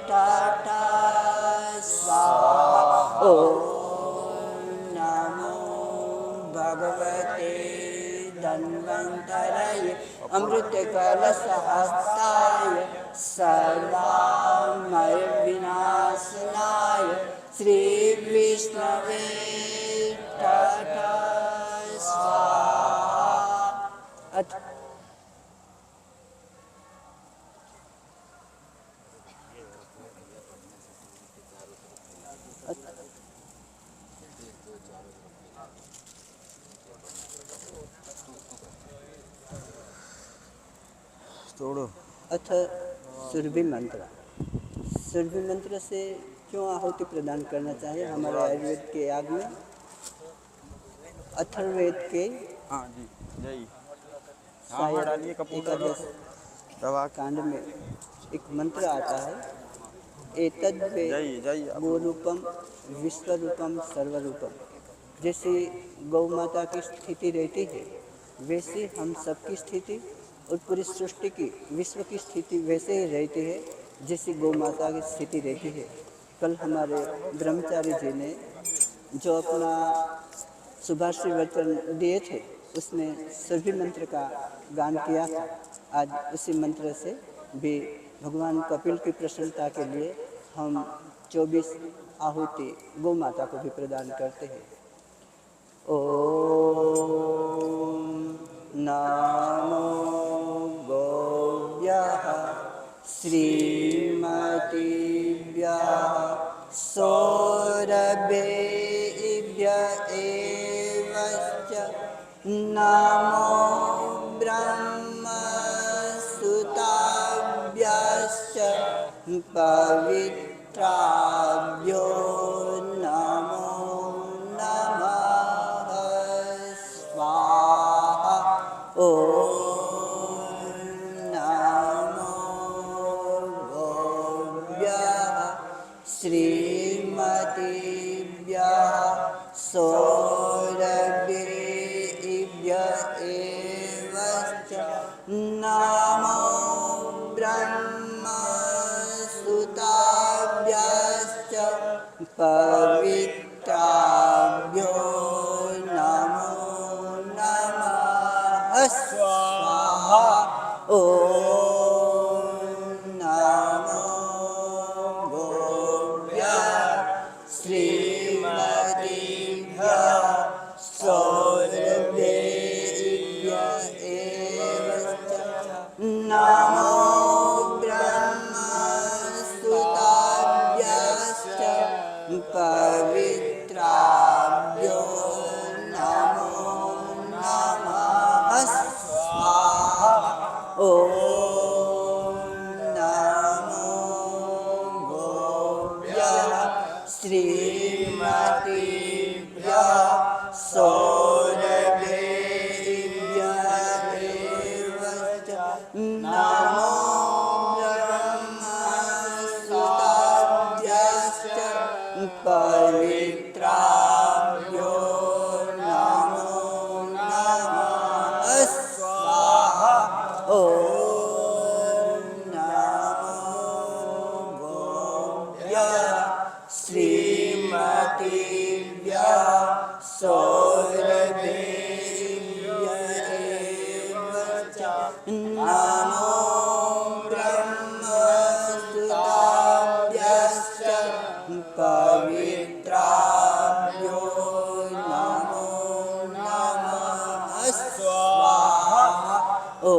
टाटा स्वाहा। ॐ नमो भगवते धन्वन्तरये अमृतकलशहस्ताय सर्वमयविनाशनाय श्रीविष्णवे टाटा स्वाहा। तोड़ो। अथ सुरभि मंत्र। सुरभि मंत्र से क्यों आहुति प्रदान करना चाहिए? हमारे आयुर्वेद के याग में अथर्ववेद के हाँ जी जय एकादश दवा कांड में एक मंत्र आता है, एतद्वे गोरूपम विश्वरूपम सर्वरूपम। जैसे गौ माता की स्थिति रहती है वैसे हम सबकी स्थिति और पूरी सृष्टि की विश्व की स्थिति वैसे ही रहती है जैसी गौ माता की स्थिति रहती है। कल हमारे ब्रह्मचारी जी ने जो अपना शुभाश्री वचन दिए थे उसमें सुरभि मंत्र का गान किया था। आज उसी मंत्र से भी भगवान कपिल की प्रसन्नता के लिए हम 24 आहुति गौ माता को भी प्रदान करते हैं। ओम नमो गोभ्यः श्रीमतीभ्यः सौरभेभ्य एवश्च नमो ब्रह्मसुताभ्यश्च पवित्राभ्यो नमो नमः स्वाहा। ॐ नमो गोभ्यः श्रीमतीभ्यः सौरभेभ्य एवश्च नमो ब्रह्मसुताभ्यश्च पवित्राभ्यो नमो नमः स्वाहा। ॐ नमो गोभ्यः श्रीमतीभ्यः सौरभेभ्य एवश्च नमो ब्रह्मसुताभ्यश्च पवित्राभ्यो नमो नमः स्वाहा। ॐ नमो गोभ्यः श्रीमतीभ्यः सौरभेभ्य एवश्च नमो ब्रह्मसुताभ्यश्च पवित्राभ्यो नमो नमः स्वाहा। ॐ नमो गोभ्यः श्रीमतीभ्यः सौरभेभ्य एवश्च नमो ब्रह्मसुताभ्यश्च पवित्राभ्यो नमो नमः स्वाहा। ॐ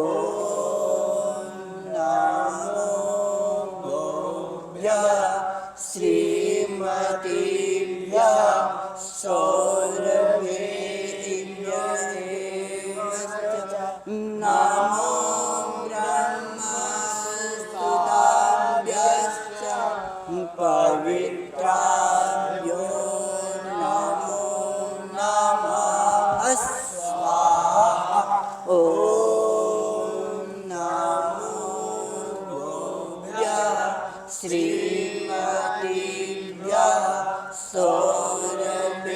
नमो गोभ्यः श्रीमतीभ्यः सौरभेभ्य एवश्च नमो ब्रह्मसुताभ्यश्च पवित्राभ्यो नमो नमः स्वाहा। ॐ नमो गोभ्यः श्रीमती सौरभेभ्यः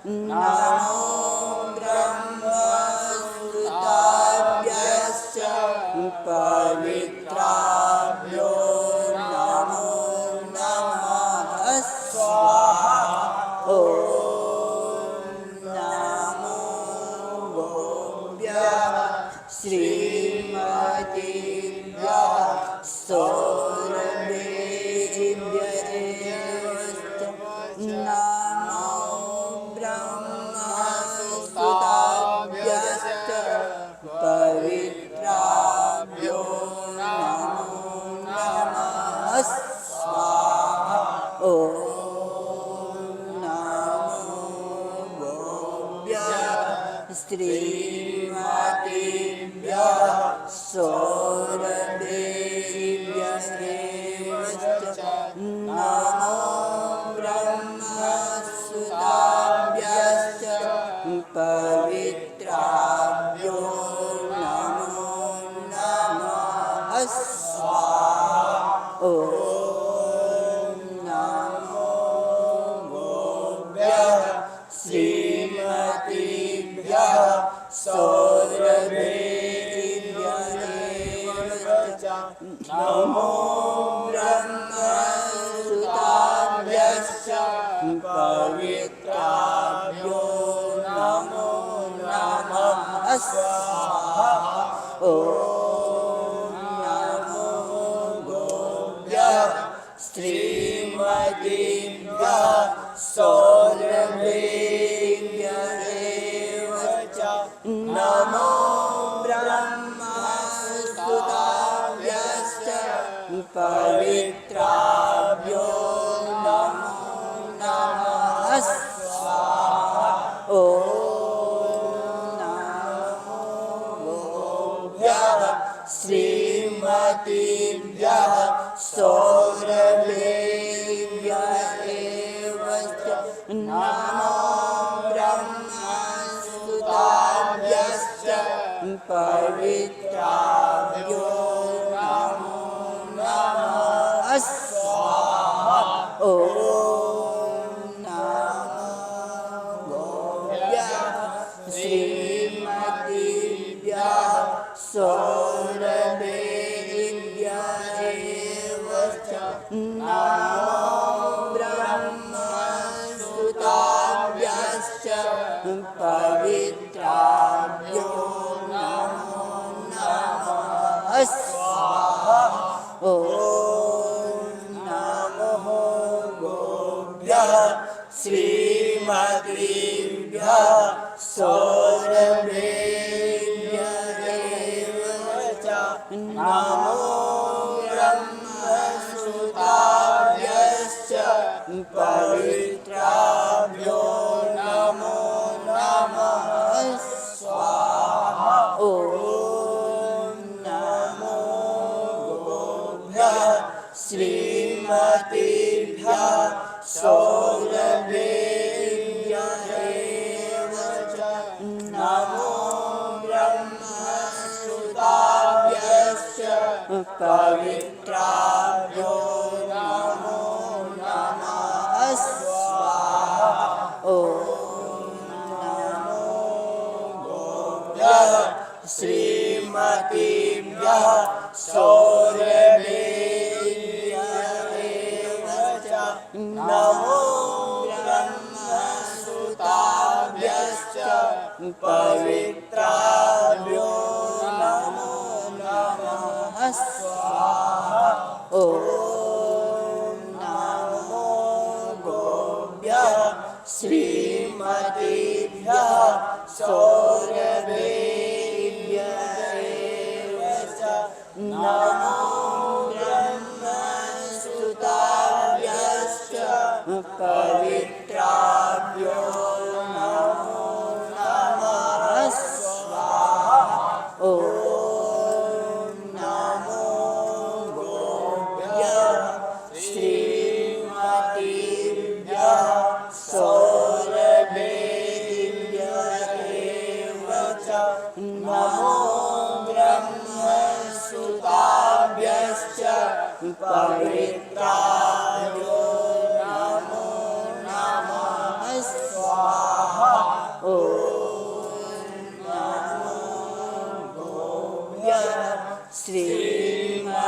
नमो ब्रह्मसुताभ्यश्च पवित्राभ्यो नमो नमः स्वाहा। ॐ नमो गोभ्यः श्रीमतीभ्यः सौरभेभ्यश्च नमो ब्रह्मसुताभ्यश्च पवित्राभ्यो नमो नमः स्वाहा। ॐ नमो गोभ्यः श्रीमतीभ्यः सौरभेभ्यश्च नमो ब्रह्मसुताभ्यश्च पवित्राभ्यो नमो नमः स्वाहा। ॐ नमो गोभ्यः श्रीमतीभ्यः सौरभेभ्यश्च नमो ब्रह्मसुताभ्यश्च पवित्राभ्यो नमो नमः स्वाहा। ॐ नमो गोभ्यः श्रीमतीभ्यः सौरभेभ्यश्च नमो ब्रह्मसुताभ्यश्च पवित्राभ्यो नमो नमः स्वाहा। ॐ नमो गोभ्यः श्रीमतीभ्यः सौरभेभ्यश्च नमो ब्रह्मसुताभ्यश्च पवित्राभ्यो नमो नमः स्वाहा। ॐ नमो गोभ्यः श्रीमतीभ्यः सौरभेभ्यश्च नमो ब्रह्मसुताभ्यश्च पवित्राभ्यो नमो नमः स्वाहा। ॐ नमो गोभ्यः श्रीमतीभ्यः सौरभेभ्यश्च नमो ब्रह्मसुताभ्यश्च पवित्राभ्यो नमो नमः स्वाहा। ॐ नमो गोभ्यः श्रीमतीभ्यः सौरभेभ्यश्च नमो ब्रह्मसुताभ्यश्च पवित्राभ्यो नमो नमः स्वाहा। ॐ नमो गोभ्यः श्रीमतीभ्यः सौरभेभ्यश्च नमो ब्रह्मसुताभ्यश्च पवित्राभ्यो नमो नमः स्वाहा। ॐ नमो गोभ्यः श्रीमतीभ्यः सौरभेभ्यश्च नमो ब्रह्मसुताभ्यश्च पवित्राभ्यो नमो नमः स्वाहा। ॐ नमो गोभ्यः श्रीमतीभ्यः सौरभेभ्यश्च नमो ब्रह्मसुताभ्यश्च श्रीमतीभ्यः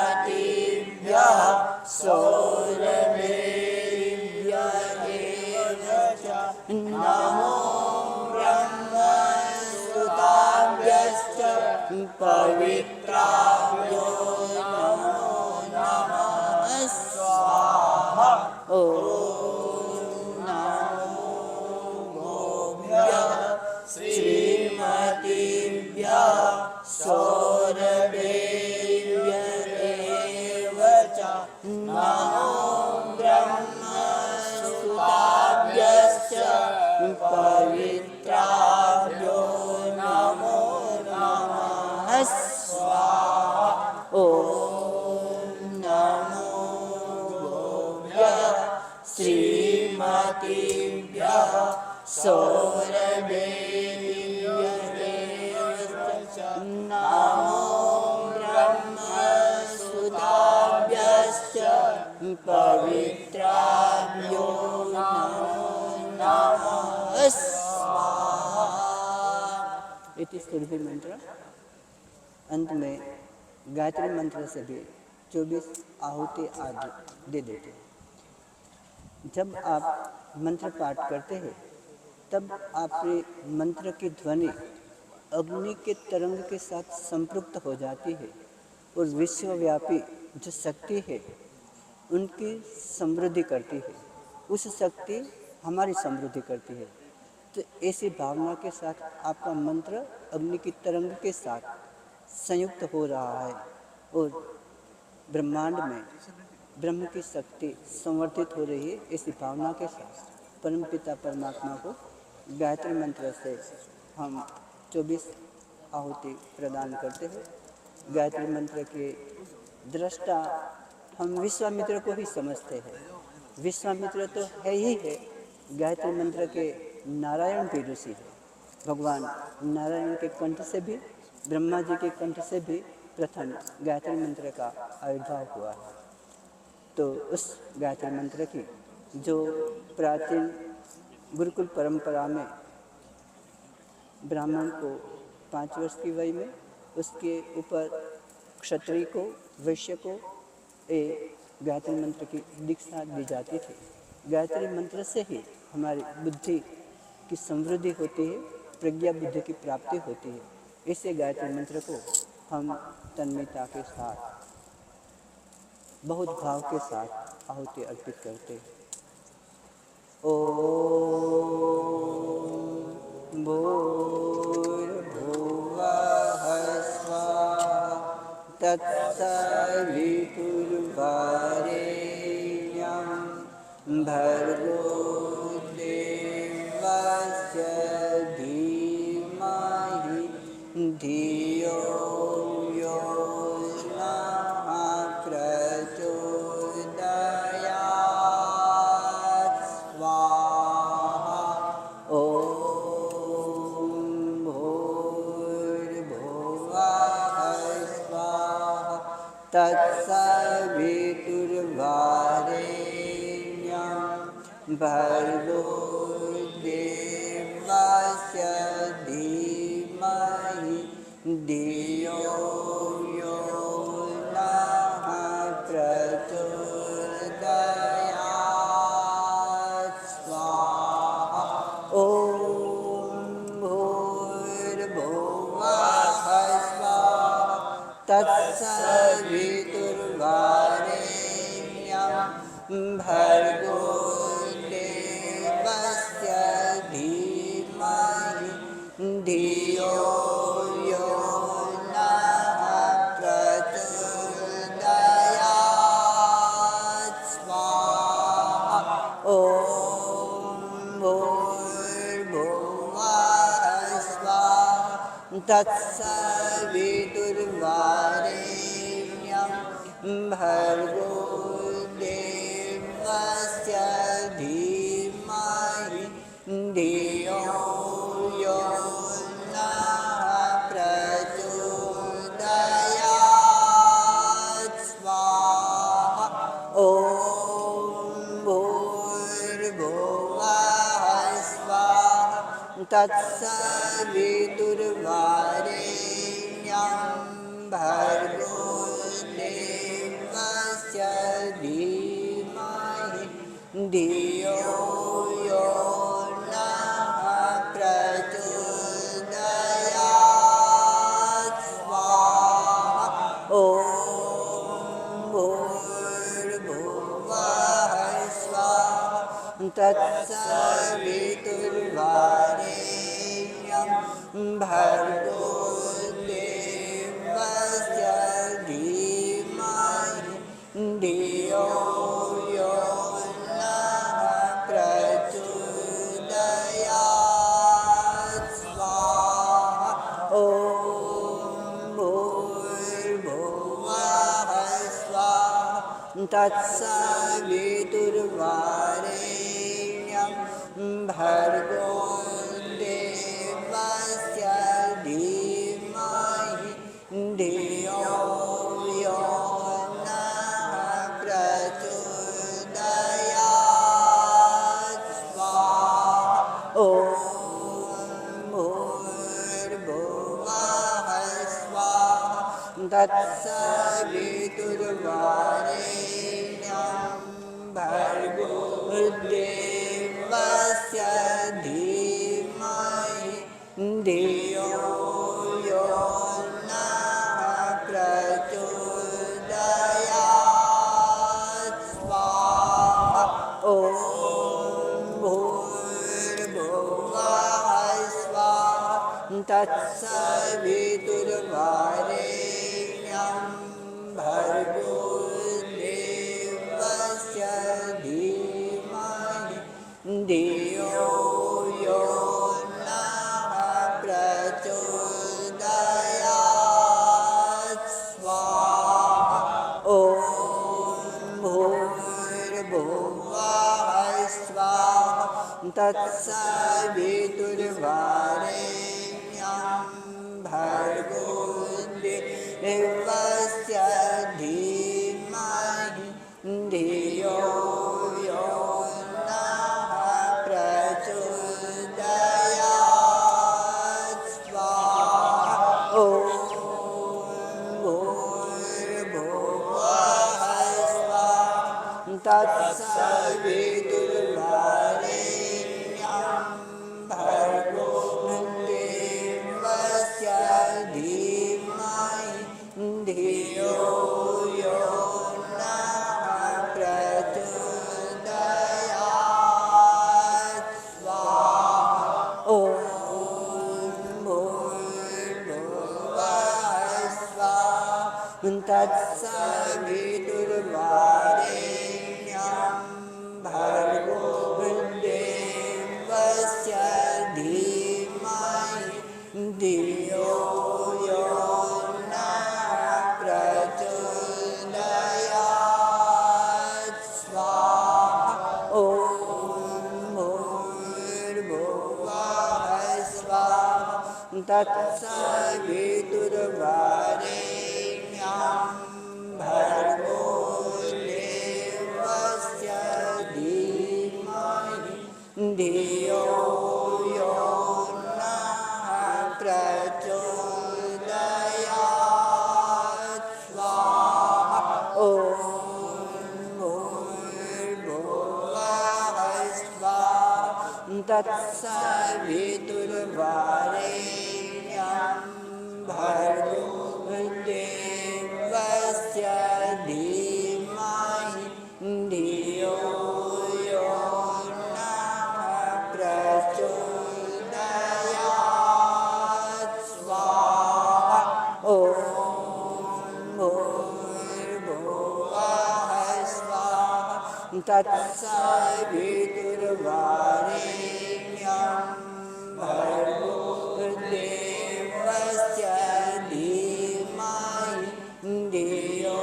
सौरभेभ्यः एव च नमो ब्रह्मसुताभ्यश्च पवित्राभ्यो नमो नमः स्वाहा। ॐ नमो गोभ्यः श्रीमतीभ्यः सौरभेभ्यः एव च नमो ब्रह्मसुताभ्यश्च पवित्राभ्यो नमो नमः स्वाहा। ॐ नमो गोभ्यः श्रीमतीभ्यः सौरभेभ्यः एव च नमो ब्रह्मसुताभ्यश्च पवित्राभ्यो नमो नमः स्वाहा। इति सुरभि मंत्र। अंत में गायत्री मंत्र से भी 24 आहुति आदि दे देते हैं। जब आप मंत्र पाठ करते हैं तब आपके मंत्र की ध्वनि अग्नि के तरंग के साथ संपृक्त हो जाती है और विश्वव्यापी जो शक्ति है उनकी समृद्धि करती है। उस शक्ति हमारी समृद्धि करती है। तो ऐसी भावना के साथ आपका मंत्र अग्नि की तरंग के साथ संयुक्त हो रहा है और ब्रह्मांड में ब्रह्म की शक्ति संवर्धित हो रही है। इसी भावना के साथ परमपिता परमात्मा को गायत्री मंत्र से हम 24 आहुति प्रदान करते हैं। गायत्री मंत्र के दृष्टा हम विश्वामित्र को ही समझते हैं। विश्वामित्र तो है ही है, गायत्री मंत्र के नारायण भी ऋषि है। भगवान नारायण के कंठ से भी, ब्रह्मा जी के कंठ से भी प्रथम गायत्री मंत्र का आविर्भाव हुआ है। तो उस गायत्री मंत्र की जो प्राचीन गुरुकुल परंपरा में ब्राह्मण को 5 वर्ष की वय में, उसके ऊपर क्षत्रिय को, वैश्य को गायत्री मंत्र की दीक्षा दी जाती थी। गायत्री मंत्र से ही हमारी बुद्धि की समृद्धि होती है, प्रज्ञा बुद्धि की प्राप्ति होती है। इसे गायत्री मंत्र को हम तन्मयता के साथ, बहुत भाव के साथ आहुति अर्पित करते हैं। ओम भूर्भुवः स्वः तत्सवितुर्वरेण्यं भर्गो देवस्य धीमहि धियो यो नः प्रचोदयात् स्वाहा। ॐ भूर्भुवः स्वः तत्सवितुर्वरेण्यं भर्गो देवस्य धीमहि धियो यो नः प्रचोदयात् स्वाहा। ॐ भूर्भुवः स्वः तत्सवितुर्वरेण्यं भर्गो देवस्य धीमहि धियो यो नः प्रचोदयात् स्वाहा। ॐ भूर्भुवः स्वः तत्सवितुर्वरेण्यं भर्गो देवस्य धीमहि धियो यो नः प्रचोदयात् स्वाहा। ॐ भूर्भुवः स्वः तत्सवितुर्वरेण्यं भर्गो धियो यो नः प्रचोदयात् स्वाहा ॐ भूर्भुवः स्वाहा तत्सवितुर्वरेण्यं भर्गो देवस्य धीमहि धियो यो नः प्रचोदयात् स्वाहा ॐ भूर्भुवः स्वाहा तत्सवितुर्वरेण्यं भर्गो देवस्य धीमहि धियो यो नः प्रचोदयात् स्वाहा ॐ भूर्भुवः स्वाहा तत्सवितुर्वरेण्यं भर्गो देवस्य धीमहि धियो यो नः प्रचोदयात् स्वाहा ॐ भूर्भुवः स्वाहा तत्सवितुर्वरेण्यं भर्गो देवस्य धीमहि धियो यो नः प्रचोदयात् स्वाहा ॐ भूर्भुवः स्वाहा तत्सवितुर्वरेण्यं भर्गो देवस्य धीमहि धियो यो नः प्रचोदयात् स्वाहा ॐ भूर्भुवः स्वाहा तत्सवितुर्वरेण्यं भर्गो देवस्य धीमहि धियो यो नः प्रचोदयात् स्वाहा ॐ भूर्भुवः स्वाहा तत्सवितुर्वरेण्यं भर्गो देवस्य धीमहि धियो यो नः प्रचोदयात् स्वाहा ॐ भूर्भुवः स्वाहा तत्सवितुर्वरेण्यं भर्गो देवस्य धीमहि धियो यो नः प्रचोदयात् स्वाहा ॐ भूर्भुवः स्वाहा तत्सवितुर्वरेण्यं भर्गो देवस्य धीमहि धियो यो नः प्रचोदयात् स्वाहा ॐ भूर्भुवः स्वाहा तत्सवितुर्वरेण्यं भर्गो देवस्य धीमहि धियो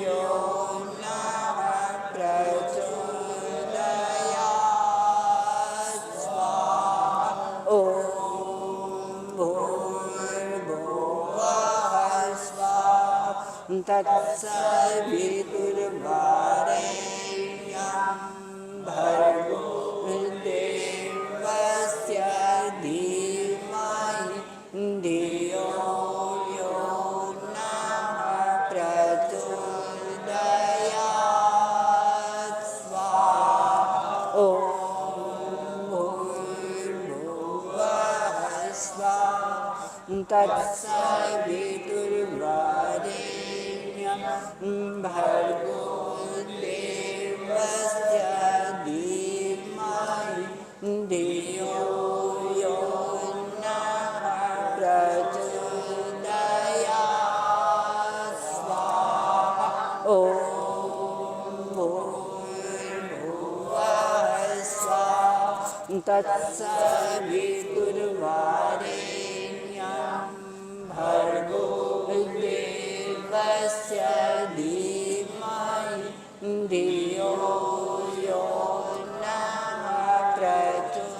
यो नः प्रचोदयात् स्वाहा ॐ भूर्भुवः स्वाहा तत्सवितुर्वरेण्यं भर्गो देवस्य धीमहि धियो यो नः प्रचोदयात् स्वाहा तत्सवितुर्वरेण्यं भर्गो देवस्य धीमहि धियो यो नः प्रचोदयात् स्वाहा ॐ भूर्भुवः स्वाहा तत्सवितुर्वरेण्यं भर्गो देवस्य धीमहि धियो यो नः प्रचोदयात्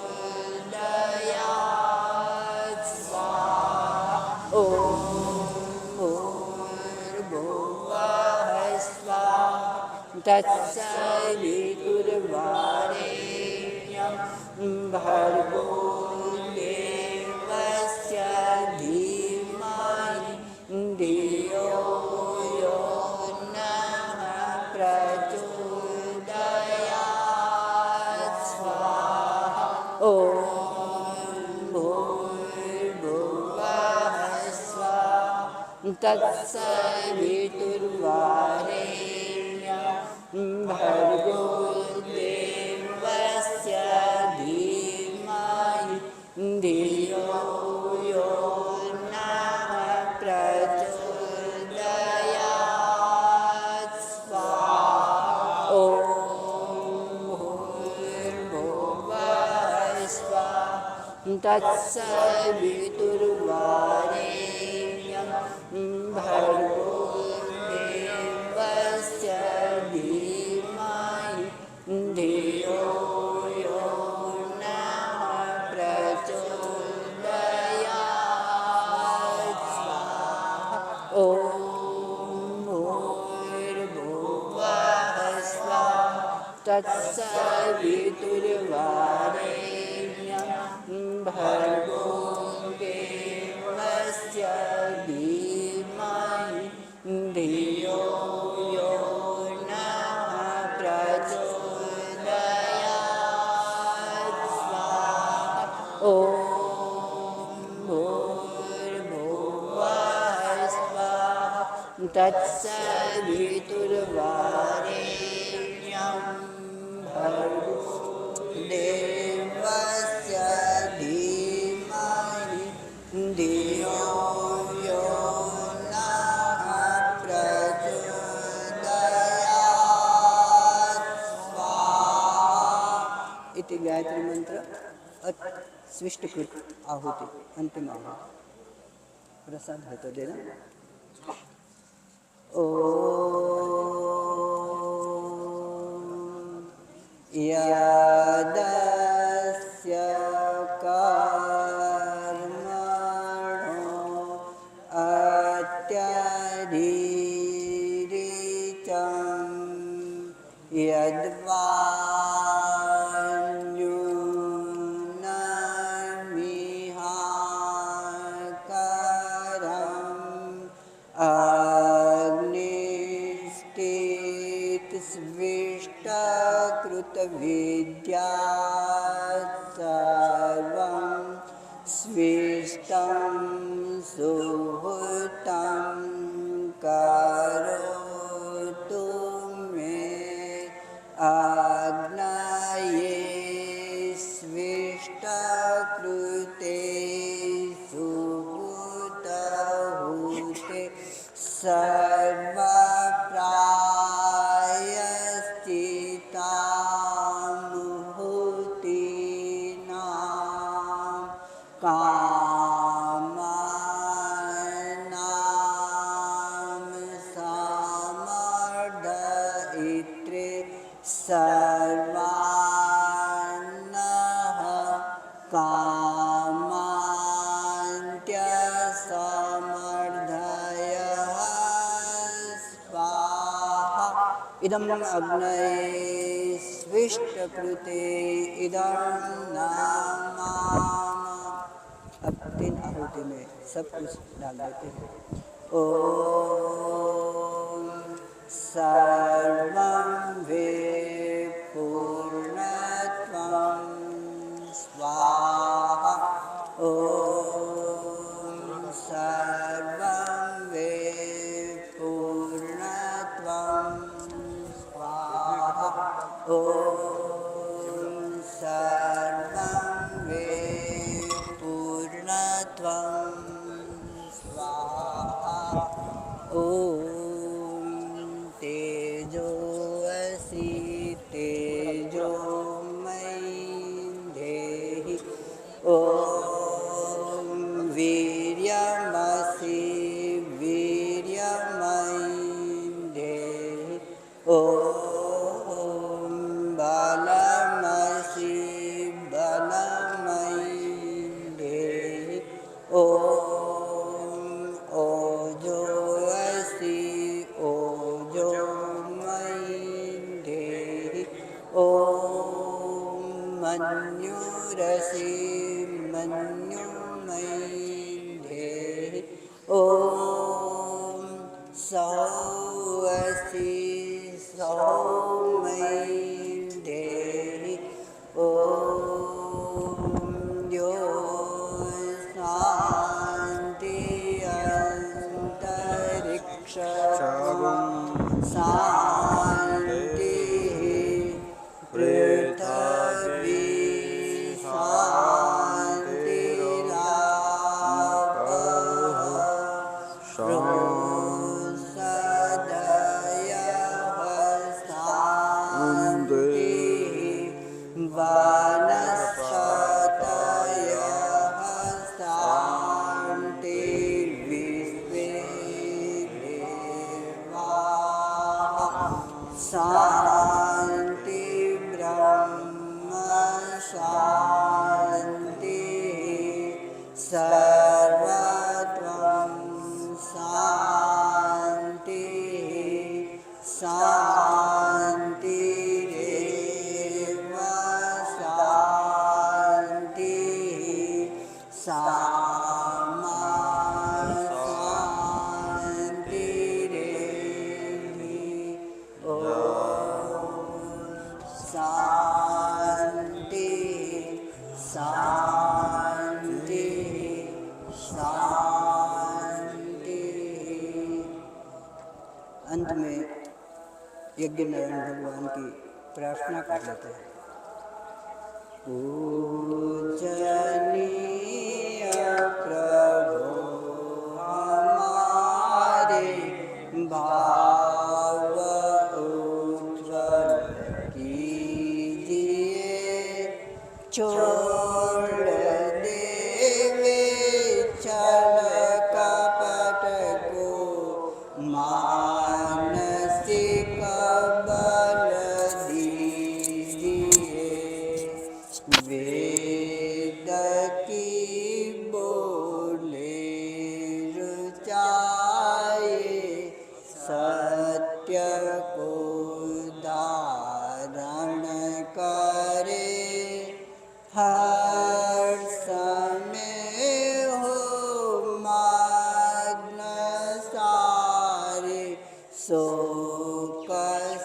स्वाहा ॐ भूर्भुवः स्वाहा तत्सवितुर्वरेण्यं भर्गो देवस्य धीमहि धियो यो नः प्रचोदयात् स्वाहा ॐ भूर्भुवः स्वाहा तत्सवितुर्वरेण्यं भर्गो देवस्य धीमहि धियो यो नः प्रचोदयात् स्वाहा ॐ भूर्भुवः स्वाहा तत्सवितुर्वरेण्यं भर्गो देवस्य धीमहि धियो यो नः प्रचोदयात् स्वाहा ॐ भूर्भुवः स्वाहा तत्सवितुर्वरेण्यं भर्गो देवस्य धीमहि धियो यो नः प्रचोदयात् स्वाहा ॐ भूर्भुवः स्वाहा तत्सवितुर्वरेण्यं भर्गो देवस्य धीमहि धियो यो नः प्रचोदयात् स्वाहा इति गायत्री मंत्र स्विष्टकृत आहुति अंतिम आहुति प्रसाद है तो देना यदस्य कर्मणो अत्यधिरिचं यद्वान्यूनमिहाकरम् स्विष्टकृतविद्या सर्वं स्विष्टं सुहृतं करोतु मे आज्ञाये स्विष्टकृते सुहृतहुते सर्वप्रायश्चित्तामुहूर्तीनां कामानां समर्दयित्रे सर्वान्नः कामान्त्यसमर्दय स्वाहा इदम् अग्नये स्विष्टकृते इदं नामाम। अब 3 आहुति में सब कुछ डाल देते हैं। ओम सर्वं वे पूर्णत्वं स्वाहा। ओम ॐ तेजो असि तेजोमयी देहि ॐ वीर्यमसि वीर्यमयी देहि ॐ बलमसि बलमयी देहि ॐ ओजो असि ओजोमयी देहि ॐ मन्युरसि मन्युमयी देहि ॐ सौअसि सौमयी देहि ॐ यो शान्ति अन्तरिक्ष शान्तिः पृथिवी शान्तिरापः सदयः शान्तिः वनस्पतयः शान्तिर्विश्वे देवाः शान्ति ब्रह्म शान्तिः सर्वत्वं शान्तिः शान्तिरेव शान्तिः सामा शान्तिरेधि ॐ शान्ति शान्ति शान्ति। अंत में यज्ञ नारायण भगवान की प्रार्थना कर लेते हैं। पूजनीय प्रभु हमारे भाव उज्ज्वल कीजिए छोड़ देवे छल कपट को मानसिक बल दीजिए वेद की बोले रुचाए सत्य को धारण करे हर समय हो मग्न सारे शोक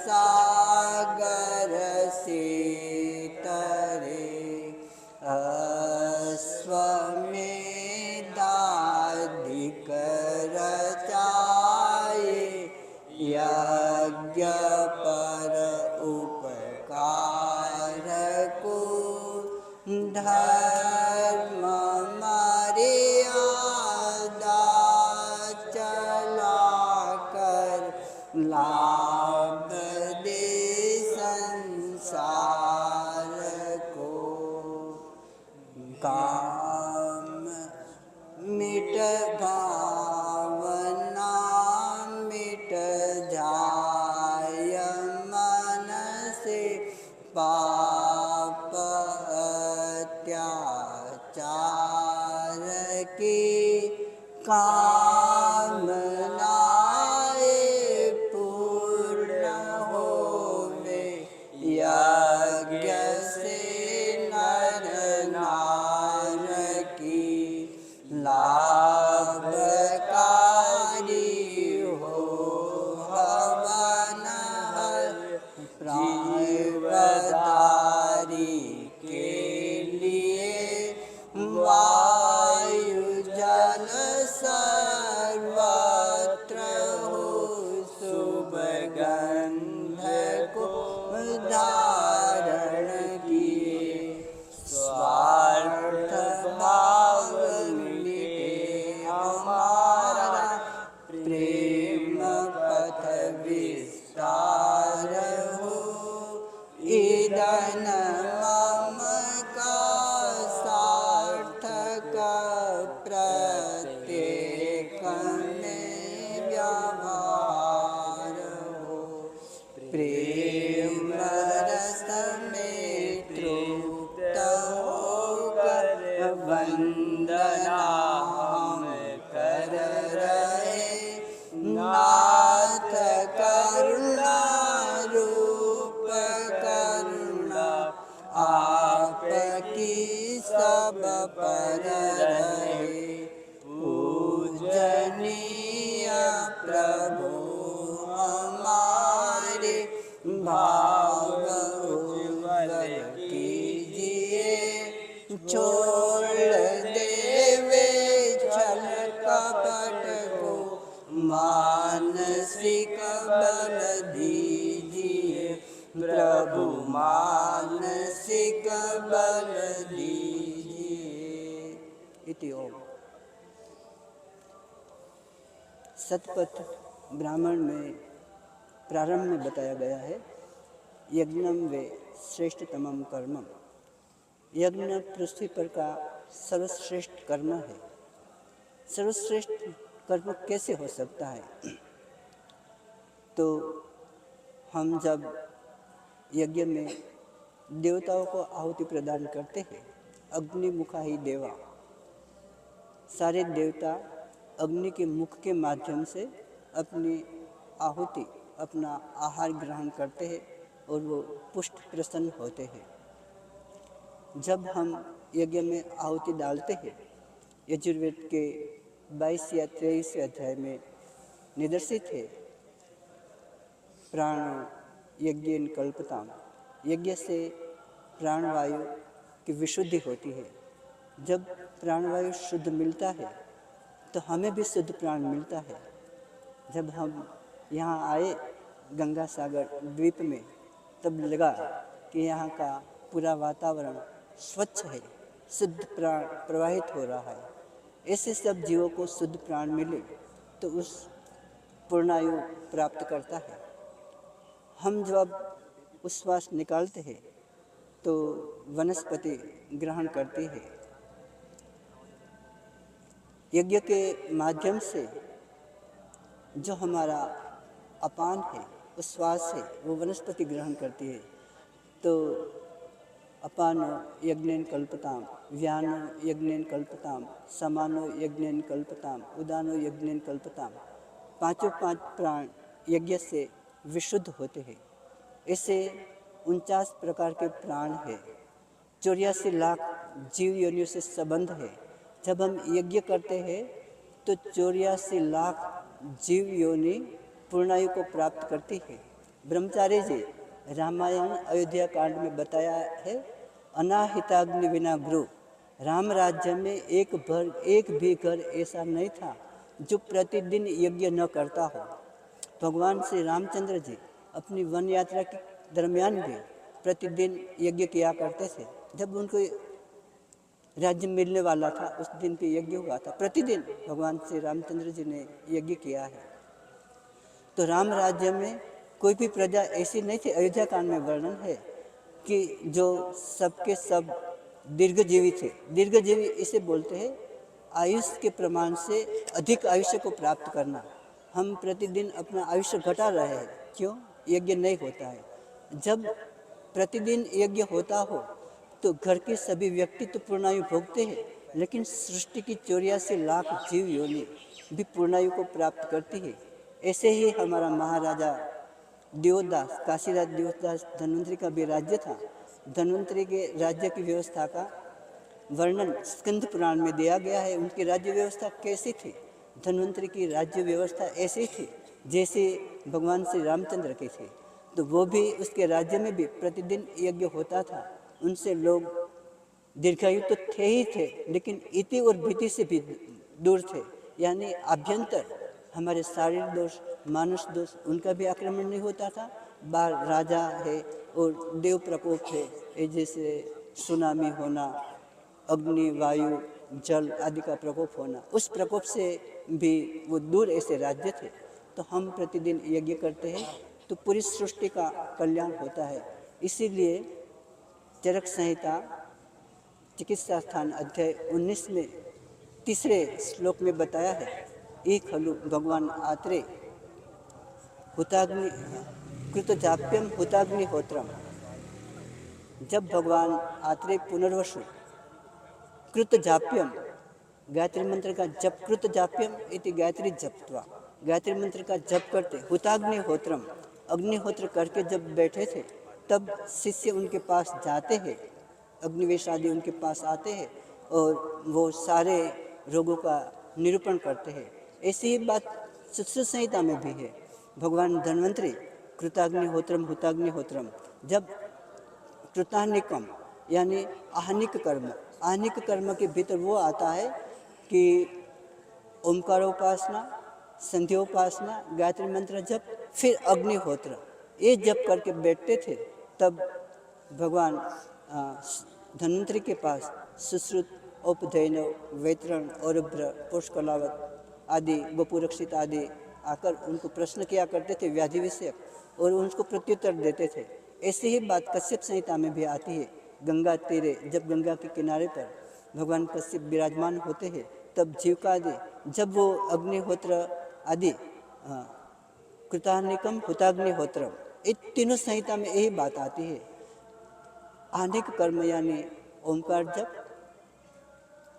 सागर से तरे अश्वमेधाधिक रचाए यज्ञ पर उपकार को धर्म मर्यादा चलाकर लाभ दे संसार को काम मिट भावना मिट जाय मन से पाप अत्याचार की कामनाएं पूर्ण होवे यज्ञ से नर नार की लाभकारी हो हवन प्राणदारी के लिए वायु जल सा आभार हो। प्रेम रस में तृप्त होकर वंदना हम कर रहे। नाथ करुणा रूप करुणा आपकी सब पर रहे। पूजनीय प्रभु हमारे भाव उज्ज्वल कीजिए। छोड़ देवे छल कपट को मानसिक बल दीजिए। प्रभु मानसिक बल दीजिए। इति ओम। सतपथ ब्राह्मण में प्रारंभ में बताया गया है, यज्ञम वे श्रेष्ठतमम कर्मम। यज्ञ पृथ्वी पर का सर्वश्रेष्ठ कर्म है। सर्वश्रेष्ठ कर्म कैसे हो सकता है? तो हम जब यज्ञ में देवताओं को आहुति प्रदान करते हैं, अग्निमुखा ही देवा, सारे देवता अग्नि के मुख के माध्यम से अपनी आहुति, अपना आहार ग्रहण करते हैं और वो पुष्ट प्रसन्न होते हैं। जब हम यज्ञ में आहुति डालते हैं, यजुर्वेद के 22 या 23 अध्याय में निदर्शित है, प्राण यज्ञेन कल्पताम। यज्ञ से प्राणवायु की विशुद्धि होती है। जब प्राणवायु शुद्ध मिलता है तो हमें भी शुद्ध प्राण मिलता है। जब हम यहाँ आए गंगा सागर द्वीप में, तब लगा कि यहाँ का पूरा वातावरण स्वच्छ है, शुद्ध प्राण प्रवाहित हो रहा है। ऐसे सब जीवों को शुद्ध प्राण मिले तो उस पूर्णायु प्राप्त करता है। हम जब उस श्वास निकालते हैं तो वनस्पति ग्रहण करती है। यज्ञ के माध्यम से जो हमारा अपान है, उस श्वास है, वो वनस्पति ग्रहण करती है। तो अपानो यज्ञेन कल्पताम, व्यानो यज्ञेन कल्पताम, समानो यज्ञेन कल्पताम, उदानो यज्ञेन कल्पताम। पांचों पांच प्राण यज्ञ से विशुद्ध होते हैं। ऐसे 49 प्रकार के प्राण है, 84 लाख जीव योनियों से संबंध है। जब हम यज्ञ करते हैं तो 84 लाख जीव योनि पूर्णायु को प्राप्त करती है। ब्रह्मचारी जी रामायण अयोध्या कांड में बताया है, अनाहिताग्नि विना गृह। राम राज्य में एक भी घर ऐसा नहीं था जो प्रतिदिन यज्ञ न करता हो। भगवान श्री रामचंद्र जी अपनी वन यात्रा के दरमियान भी प्रतिदिन यज्ञ किया करते थे। जब उनको राज्य मिलने वाला था उस दिन पे यज्ञ हुआ था। प्रतिदिन भगवान श्री रामचंद्र जी ने यज्ञ किया है। तो राम राज्य में कोई भी प्रजा ऐसी नहीं थी। अयोध्या कांड में वर्णन है कि जो सबके सब दीर्घजीवी थे। दीर्घजीवी इसे बोलते हैं आयुष के प्रमाण से अधिक आयुष्य को प्राप्त करना। हम प्रतिदिन अपना आयुष्य घटा रहे हैं। क्यों? यज्ञ नहीं होता है। जब प्रतिदिन यज्ञ होता हो तो घर के सभी व्यक्ति तो पूर्णायु भोगते हैं, लेकिन सृष्टि की 84 लाख जीव योनि भी पूर्णायु को प्राप्त करती है। ऐसे ही हमारा महाराजा देवदास, काशीराज देवदास धन्वंतरी का भी राज्य था। धन्वंतरी के राज्य की व्यवस्था का वर्णन स्कंद पुराण में दिया गया है। उनकी राज्य व्यवस्था कैसी थी? धन्वंतरी की राज्य व्यवस्था ऐसी थी जैसे भगवान श्री रामचंद्र की थी। तो वो भी उसके राज्य में भी प्रतिदिन यज्ञ होता था। उनसे लोग दीर्घायु तो थे ही थे, लेकिन इति और भीति से भी दूर थे। यानी आभ्यंतर हमारे शारीरिक दोष, मानुष दोष, उनका भी आक्रमण नहीं होता था। बाहर राजा है और देव प्रकोप है, जैसे सुनामी होना, अग्नि, वायु, जल आदि का प्रकोप होना, उस प्रकोप से भी वो दूर ऐसे राज्य थे। तो हम प्रतिदिन यज्ञ करते हैं तो पूरी सृष्टि का कल्याण होता है। इसीलिए चरक संहिता चिकित्सा स्थान अध्याय 19 में तीसरे श्लोक में बताया है, ई खलु भगवान आत्रे हुताग्नि कृतजाप्यम हुताग्निहोत्रम। जब भगवान आत्रेय पुनर्वसु कृत जाप्यम गायत्री मंत्र का जप, कृत जाप्यम इति गायत्री जपत्वा, गायत्री मंत्र का जप करते हुताग्निहोत्रम अग्निहोत्र करके जब बैठे थे, तब शिष्य उनके पास जाते हैं, अग्निवेश आदि उनके पास आते हैं और वो सारे रोगों का निरूपण करते हैं। ऐसी ही बात सुश्रुत संहिता में भी है। भगवान धन्वंतरी कृताग्निहोत्रम हुताग्निहोत्रम, जब कृतानिकम यानी आहनिक कर्म, आहनिक कर्म के भीतर वो आता है कि ओंकारोपासना, संध्योपासना, गायत्री मंत्र जप, फिर अग्निहोत्र, ये जप करके बैठते थे। तब भगवान धन्वंतरी के पास सुश्रुत, औपधैनव, वैतरण, औरभ्र, पुष्कलावत आदि, गोपुरक्षित आदि आकर उनको प्रश्न किया करते थे व्याधि विषयक और उनको प्रत्युत्तर देते थे। ऐसी ही बात कश्यप संहिता में भी आती है। गंगा तीरे, जब गंगा के किनारे पर भगवान कश्यप विराजमान होते हैं, तब जीविका आदि, जब वो अग्निहोत्र आदि कृतानिकम हुताग्निहोत्रम, इन तीनों संहिता में यही बात आती है। आहनिक कर्म यानी ओंकार जप,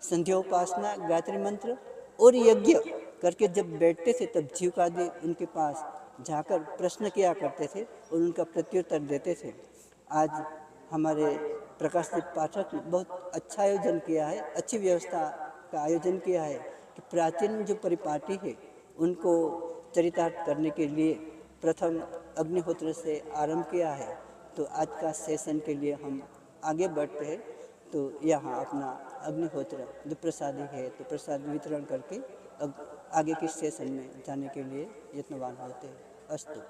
संध्योपासना, गायत्री मंत्र और यज्ञ करके जब बैठते थे, तब जीविकादि उनके पास जाकर प्रश्न किया करते थे और उनका प्रत्युत्तर देते थे। आज हमारे प्रकाशदीप पाठक ने बहुत अच्छा आयोजन किया है, अच्छी व्यवस्था का आयोजन किया है कि प्राचीन जो परिपाटी है उनको चरितार्थ करने के लिए प्रथम अग्निहोत्र से आरंभ किया है। तो आज का सेशन के लिए हम आगे बढ़ते हैं। तो यहाँ अपना अग्निहोत्र जो प्रसादी है, तो प्रसाद वितरण करके अब आगे के सेशन में जाने के लिए यत्नवान होते हैं। अस्तु।